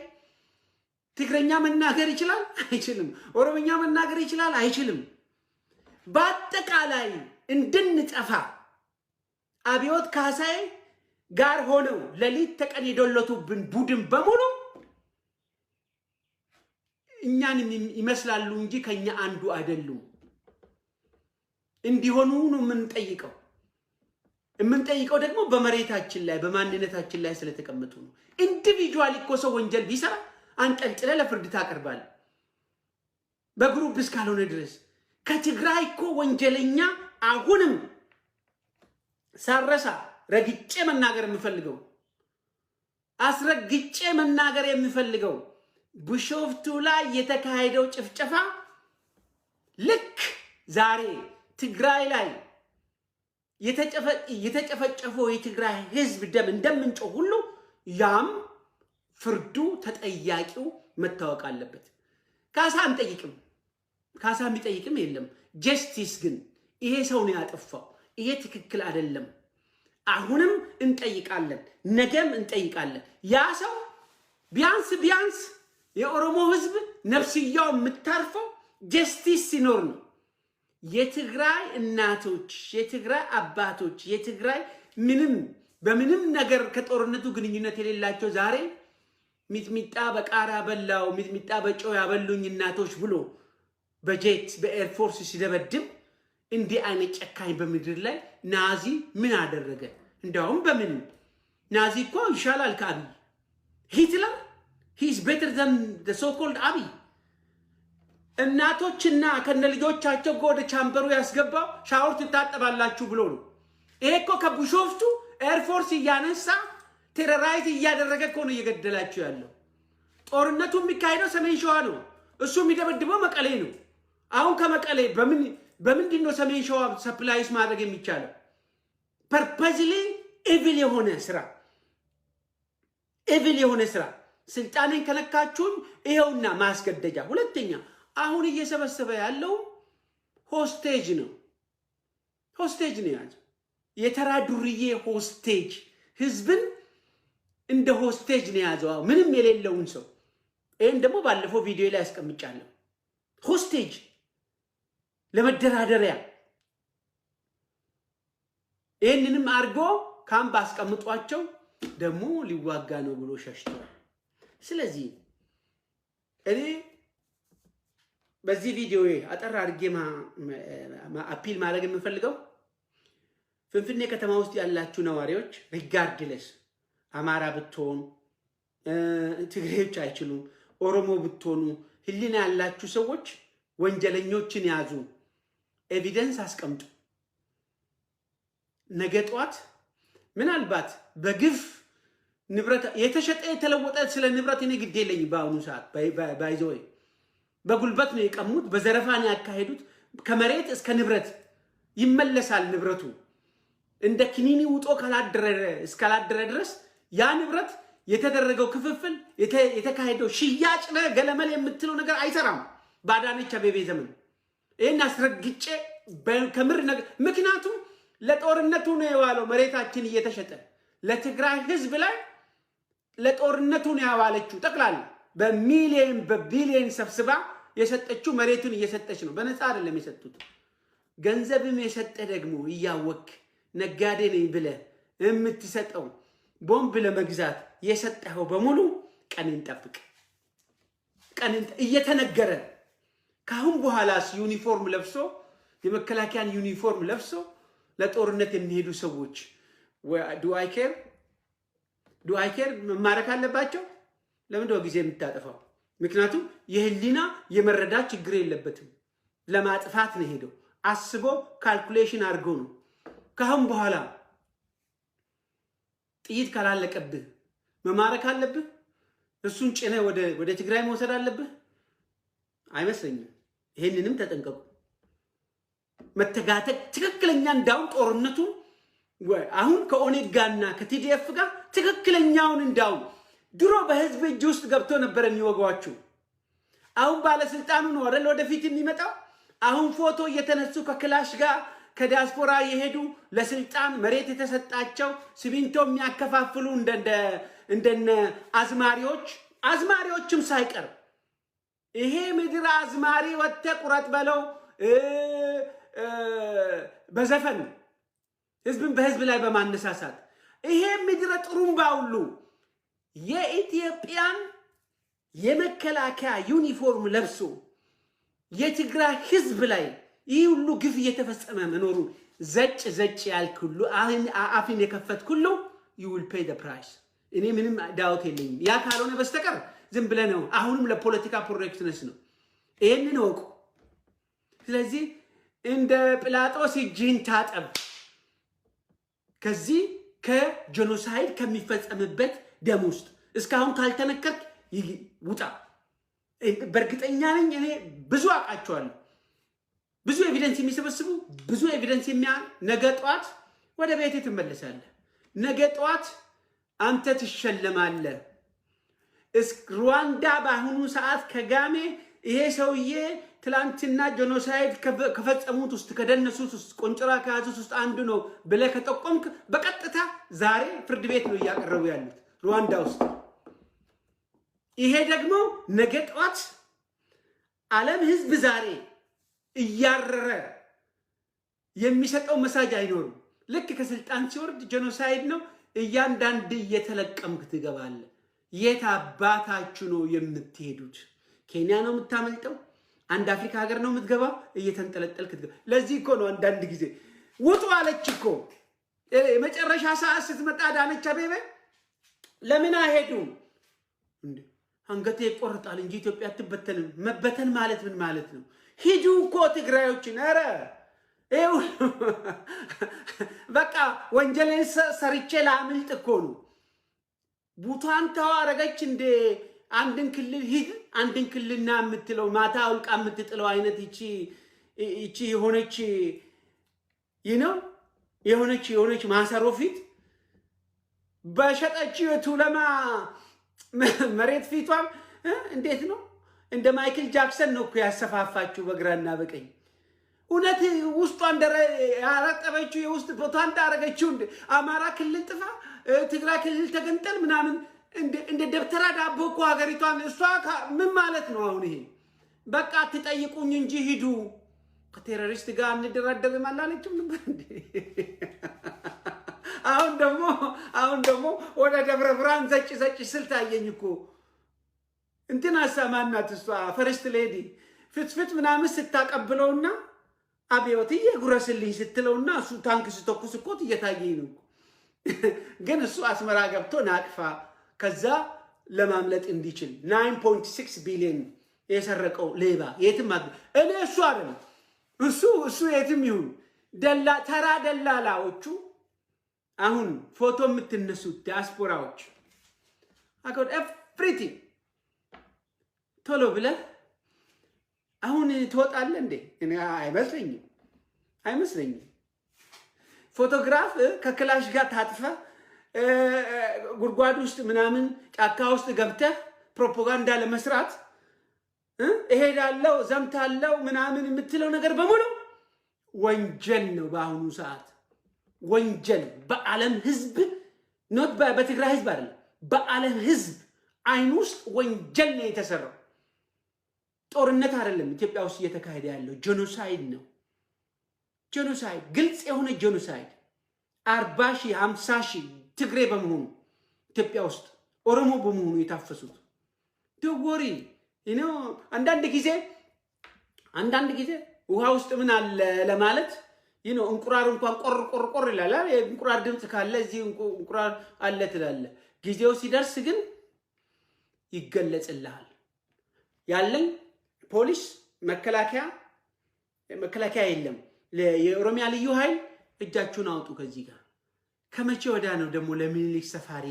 ትግረኛ መናገር ይችላል? አይችልም። ኦሮምኛ መናገር ይችላል? አይችልም። በአጠቃላይ እንድንጠፋ አብዮት ካሳይ ጋር ሆነው ለሊት ተቀን የዶለቱብን ቡድን በሙሉ እኛን ይመስላሉ እንጂ ከኛ አንዱ አይደሉም። እንዲሆኑ ነው የምንጠይቀው ደግሞ በመሬታችን ላይ በማንነታችን ላይ ስለተቀመጡ ነው። ኢንዲቪጁዋሊ እኮ ሰው ወንጀል ቢሰራ አንጠልጥለ ለፍርድ ታቀርባል። በግሩፕ እስካልሆነ ድረስ ከትግራይ እኮ ወንጀለኛ አሁንም ሳረሳ ረግጬ መናገር የምፈልገው አስረግጬ መናገር የምፈልገው ቢሾፍቱ ላይ የተካሄደው ጭፍጨፋ ልክ ዛሬ ትግራይ ላይ የተጨፈጨፈው የትግራይ ህዝብ ደም እንደምንጮህ ሁሉ ያም ፍርዱ ተጠያቂው መታወቅ አለበት። ካሳ አንጠይቅም፣ ካሳ የሚጠይቅም የለም። ጀስቲስ ግን ይሄ ሰው ነው ያጠፋው፣ ይሄ ትክክል አይደለም። አሁንም እንጠይቃለን፣ ነገም እንጠይቃለን። ያ ሰው ቢያንስ የኦሮሞ ህዝብ ነፍስያው የምታርፈው ጀስቲስ ሲኖር ነው። የትግራይ እናቶች፣ የትግራይ አባቶች፣ የትግራይ በምንም ነገር ከጦርነቱ ግንኙነት የሌላቸው ዛሬ ሚጥሚጣ በቃሪያ በላው ሚጥሚጣ በጨው ያበሉኝ እናቶች ብሎ በጄት በኤርፎርስ ሲደበድብ እንዲህ አይነት ጨካኝ በምድር ላይ ናዚ ምን አደረገ? እንደውም በምን ናዚ እኮ ይሻላል ከአብይ። ሂትለር he is better than the so called አብይ። እናቶችና ከነልጆቻቸው ወደ ቻምበሩ ያስገባው ሻወር ትታጠባላችሁ ብሎ ነው። ይሄ እኮ ከቢሾፍቱ ኤርፎርስ እያነሳ ቴሮራይዝ እያደረገ እኮ ነው እየገደላችሁ ያለው። ጦርነቱ የሚካሄደው ሰሜን ሸዋ ነው። እሱ የሚደበድበው መቀሌ ነው። አሁን ከመቀሌ በምንድን ነው ሰሜን ሸዋ ሰፕላይስ ማድረግ የሚቻለው? ፐርፐዝሊ ኢቪል የሆነ ስራ ስልጣኔን ከነካችሁኝ ይሄውና ማስገደጃ። ሁለተኛ አሁን እየሰበሰበ ያለው ሆስቴጅ ነው ያለው የተራ ዱርዬ ሆስቴጅ ህዝብን እንደ ሆስቴጅ ነው ያዘው ምንም የሌለውን ሰው። ይሄን ደግሞ ባለፈው ቪዲዮ ላይ አስቀምጫለሁ። ሆስቴጅ ለመደራደሪያ ይሄንንም አርጎ ካምፕ አስቀምጧቸው ደግሞ ሊዋጋ ነው ብሎ ሸሽቷል። ስለዚህ እኔ በዚህ ቪዲዮ አጠር አድርጌ አፒል ማድረግ የምፈልገው ፍንፍኔ ከተማ ውስጥ ያላችሁ ነዋሪዎች ሪጋርድለስ አማራ ብትሆኑ ትግሬዎች አይችሉም፣ ኦሮሞ ብትሆኑ ህሊና ያላችሁ ሰዎች ወንጀለኞችን ያዙ፣ ኤቪደንስ አስቀምጡ። ነገ ጧት ምናልባት በግፍ ንብረት የተሸጠ የተለወጠ ስለ ንብረት እኔ ግድ የለኝም። በአሁኑ ሰዓት ባይዘው በጉልበት ነው የቀሙት፣ በዘረፋ ነው ያካሄዱት። ከመሬት እስከ ንብረት ይመለሳል ንብረቱ። እንደ ክኒኒ ውጦ እስካላደረ ድረስ ያ ንብረት የተደረገው ክፍፍል የተካሄደው ሽያጭ ገለመል የምትለው ነገር አይሰራም። ባዳነች አቤቤ ዘመን ይሄን አስረግጬ ከምር ነገር ምክንያቱም ለጦርነቱ ነው የዋለው መሬታችን እየተሸጠ ለትግራይ ህዝብ ላይ ለጦርነቱ ነው ያዋለችው። ጠቅላላ በሚሊየን በቢሊየን ሰብስባ የሰጠችው መሬቱን እየሰጠች ነው። በነፃ አይደለም የሰጡት። ገንዘብም የሰጠ ደግሞ እያወክ ነጋዴ ነኝ ብለህ የምትሰጠው ቦምብ ለመግዛት የሰጠኸው በሙሉ ቀንን ጠብቅ። ቀንን እየተነገረ ካሁን በኋላስ ዩኒፎርም ለብሶ የመከላከያን ዩኒፎርም ለብሶ ለጦርነት የሚሄዱ ሰዎች ዱ አይ ኬር መማረክ አለባቸው። ለምንድነው ጊዜ የምታጠፋው? ምክንያቱም የህሊና የመረዳት ችግር የለበትም። ለማጥፋት ነው ሄደው አስቦ ካልኩሌሽን አድርጎ ነው። ካሁን በኋላ ጥይት ካላለቀብህ መማረክ አለብህ። እሱን ጭነ ወደ ትግራይ መውሰድ አለብህ አይመስለኝም። ይሄንንም ተጠንቀቁ። መተጋተግ ትክክለኛ እንዳው ጦርነቱ አሁን ከኦኔግ ጋርና ከቲዲኤፍ ጋር ትክክለኛውን እንዳው ድሮ በህዝብ እጅ ውስጥ ገብቶ ነበር የሚወጋዋችሁ። አሁን ባለስልጣኑ ነው አይደል ወደፊት የሚመጣው። አሁን ፎቶ እየተነሱ ከክላሽ ጋር ከዲያስፖራ የሄዱ ለስልጣን መሬት የተሰጣቸው ሲሚንቶ የሚያከፋፍሉ እንደነ አዝማሪዎችም ሳይቀር ይሄ ምድር አዝማሪ ወጥተ ቁረጥ በለው በዘፈን ህዝብን በህዝብ ላይ በማነሳሳት ይሄ ምድር ጥሩምባ ሁሉ የኢትዮጵያን የመከላከያ ዩኒፎርም ለብሶ የትግራይ ህዝብ ላይ ይህ ሁሉ ግፍ እየተፈጸመ መኖሩ ዘጭ ያልክ ሁሉ አፍን የከፈትክ ሁሉ you will pay the price። እኔ ምንም ዳውት የለኝም። ያ ካልሆነ በስተቀር ዝም ብለህ ነው። አሁንም ለፖለቲካ ኮሬክትነስ ነው። ይሄንን ወቁ። ስለዚህ እንደ ጲላጦስ እጅህን ታጠብ። ከዚህ ከጄኖሳይድ ከሚፈጸምበት ደም ውስጥ እስካሁን ካልተነከርክ ውጣ። በእርግጠኛ ነኝ እኔ ብዙ አውቃቸዋለሁ። ብዙ ኤቪደንስ የሚሰበስቡ ብዙ ኤቪደንስ ነገ ጧት ወደ ቤት ትመለሳለህ። ነገ ጧት አንተ ትሸለማለህ። ሩዋንዳ በአሁኑ ሰዓት ከጋሜ ይሄ ሰውዬ ትላንትና ጄኖሳይድ ከፈጸሙት ውስጥ ከደነሱት ውስጥ ቆንጭራ ከያዙት ውስጥ አንዱ ነው ብለህ ከጠቆምክ በቀጥታ ዛሬ ፍርድ ቤት ነው እያቀረቡ ያሉት ሩዋንዳ ውስጥ። ይሄ ደግሞ ነገ ጧት ዓለም ህዝብ ዛሬ እያረረ የሚሰጠው መሳጅ አይኖርም። ልክ ከስልጣን ሲወርድ ጄኖሳይድ ነው እያንዳንድ እየተለቀምክ ትገባለህ። የት አባታችሁ ነው የምትሄዱት? ኬንያ ነው የምታመልጠው? አንድ አፍሪካ ሀገር ነው የምትገባው? እየተንጠለጠልክ ትገባ። ለዚህ እኮ ነው አንዳንድ ጊዜ ውጡ አለች እኮ የመጨረሻ ሰዓት ስትመጣ አዳነች አቤቤ ለምን አይሄዱም እንዴ? አንገቴ ይቆርጣል እንጂ ኢትዮጵያ አትበተንም። መበተን ማለት ምን ማለት ነው? ሂዱ እኮ ትግራዮችን። ኧረ ይኸው በቃ ወንጀልን ሰርቼ ላምልጥ እኮ ነው። ቡታን ተዋረገች እንደ አንድን ክልል ሂድ አንድን ክልልና የምትለው ማታ አውልቃ የምትጥለው አይነት እቺ የሆነች የሆነች ማሰሮ ፊት በሸጠችው የቱለማ መሬት ፊቷም እንዴት ነው እንደ ማይክል ጃክሰን ነው እኮ ያሰፋፋችሁ በግራና በቀኝ። እውነት ውስጧ እንደረ ያረጠበችው የውስጥ ቦታ እንዳረገችው እንደ አማራ ክልል ጥፋ ትግራይ ክልል ተገንጠል ምናምን እንደ ደብተራ ዳቦ እኮ ሀገሪቷን እሷ ምን ማለት ነው አሁን ይሄ? በቃ አትጠይቁኝ እንጂ ሂዱ ከቴሮሪስት ጋር እንደራደርም አላለችም ነበር እንዴ? አሁን ደግሞ ወደ ደብረ ብርሃን ዘጭ ስል ታየኝ እኮ እንትን አሳማናት እሷ ፈርስት ሌዲ ፍትፍት ምናምን ስታቀብለውና አብዮትዬ ጉረስልኝ ስትለውና እሱ ታንክ ስተኩስ እኮ እየታየኝ ነው። ግን እሱ አስመራ ገብቶ ናቅፋ ከዛ ለማምለጥ እንዲችል 9.6 ቢሊዮን የሰረቀው ሌባ የትም እኔ እሱ አይደለም እሱ የትም ይሁን ተራ ደላላዎቹ አሁን ፎቶ የምትነሱት ዲያስፖራዎች አቆድ ኤቭሪቲንግ ቶሎ ብለህ አሁን ትወጣለህ እንዴ? እኔ አይመስለኝም። ፎቶግራፍ ከክላሽ ጋር ታጥፈህ ጉድጓድ ውስጥ ምናምን ጫካ ውስጥ ገብተህ ፕሮፓጋንዳ ለመስራት እሄዳለሁ ዘምታለሁ ምናምን የምትለው ነገር በሙሉ ወንጀል ነው። በአሁኑ ሰዓት ወንጀል በዓለም ህዝብ ኖት በትግራይ ህዝብ አይደለም፣ በዓለም ህዝብ አይን ውስጥ ወንጀል ነው የተሰራው። ጦርነት አይደለም ኢትዮጵያ ውስጥ እየተካሄደ ያለው ጄኖሳይድ ነው። ጄኖሳይድ፣ ግልጽ የሆነ ጄኖሳይድ 40 ሺህ 50 ሺህ ትግሬ በመሆኑ ኢትዮጵያ ውስጥ ኦሮሞ በመሆኑ የታፈሱት ደወሪ ነው። አንዳንድ ጊዜ ውሃ ውስጥ ምን አለ ለማለት እንቁራር እንኳን ቆር ይላል። እንቁራር ድምጽ ካለ እዚህ እንቁራር አለ ትላለ። ጊዜው ሲደርስ ግን ይገለጽልሃል። ያለኝ ፖሊስ መከላከያ የለም። የኦሮሚያ ልዩ ኃይል እጃችሁን አውጡ ከዚህ ጋር። ከመቼ ወዳ ነው ደግሞ ለሚኒሊክ ሰፋሪ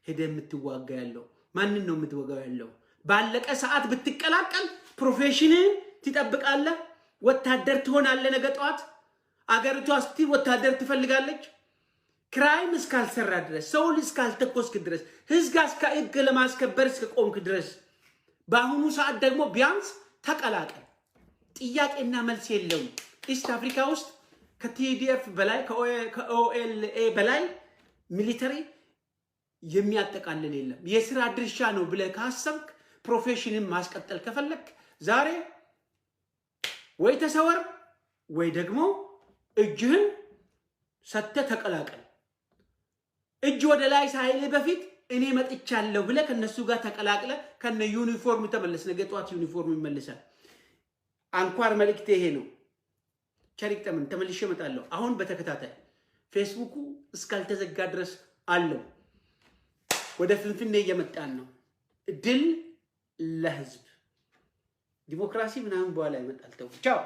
ሄደ የምትዋጋ ያለው? ማንን ነው የምትወጋው ያለው? ባለቀ ሰዓት ብትቀላቀል ፕሮፌሽንን ትጠብቃለህ። ወታደር ትሆናለህ። ነገ ጠዋት አገሪቷ እስቲ ወታደር ትፈልጋለች። ክራይም እስካልሰራ ድረስ፣ ሰውን እስካልተኮስክ ድረስ፣ ህግ ለማስከበር እስከቆምክ ድረስ በአሁኑ ሰዓት ደግሞ ቢያንስ ተቀላቀል። ጥያቄና መልስ የለውም። ኢስት አፍሪካ ውስጥ ከቲዲኤፍ በላይ ከኦኤልኤ በላይ ሚሊተሪ የሚያጠቃልል የለም። የስራ ድርሻ ነው ብለህ ካሰብክ ፕሮፌሽንን ማስቀጠል ከፈለክ ዛሬ ወይ ተሰወር ወይ ደግሞ እጅህን ሰጥተህ ተቀላቀል። እጅ ወደ ላይ ሳይል በፊት እኔ መጥቻለሁ ብለህ ከነሱ ጋር ተቀላቅለ ከነ ዩኒፎርም ተመለስ። ነገ ጠዋት ዩኒፎርም ይመለሳል። አንኳር መልእክቴ ይሄ ነው። ቸሪክ ተመን ተመልሼ እመጣለሁ። አሁን በተከታታይ ፌስቡኩ እስካልተዘጋ ድረስ አለው። ወደ ፍንፍኔ እየመጣን ነው። ድል ለህዝብ ዲሞክራሲ ምናምን በኋላ ይመጣል። ተው ቻው።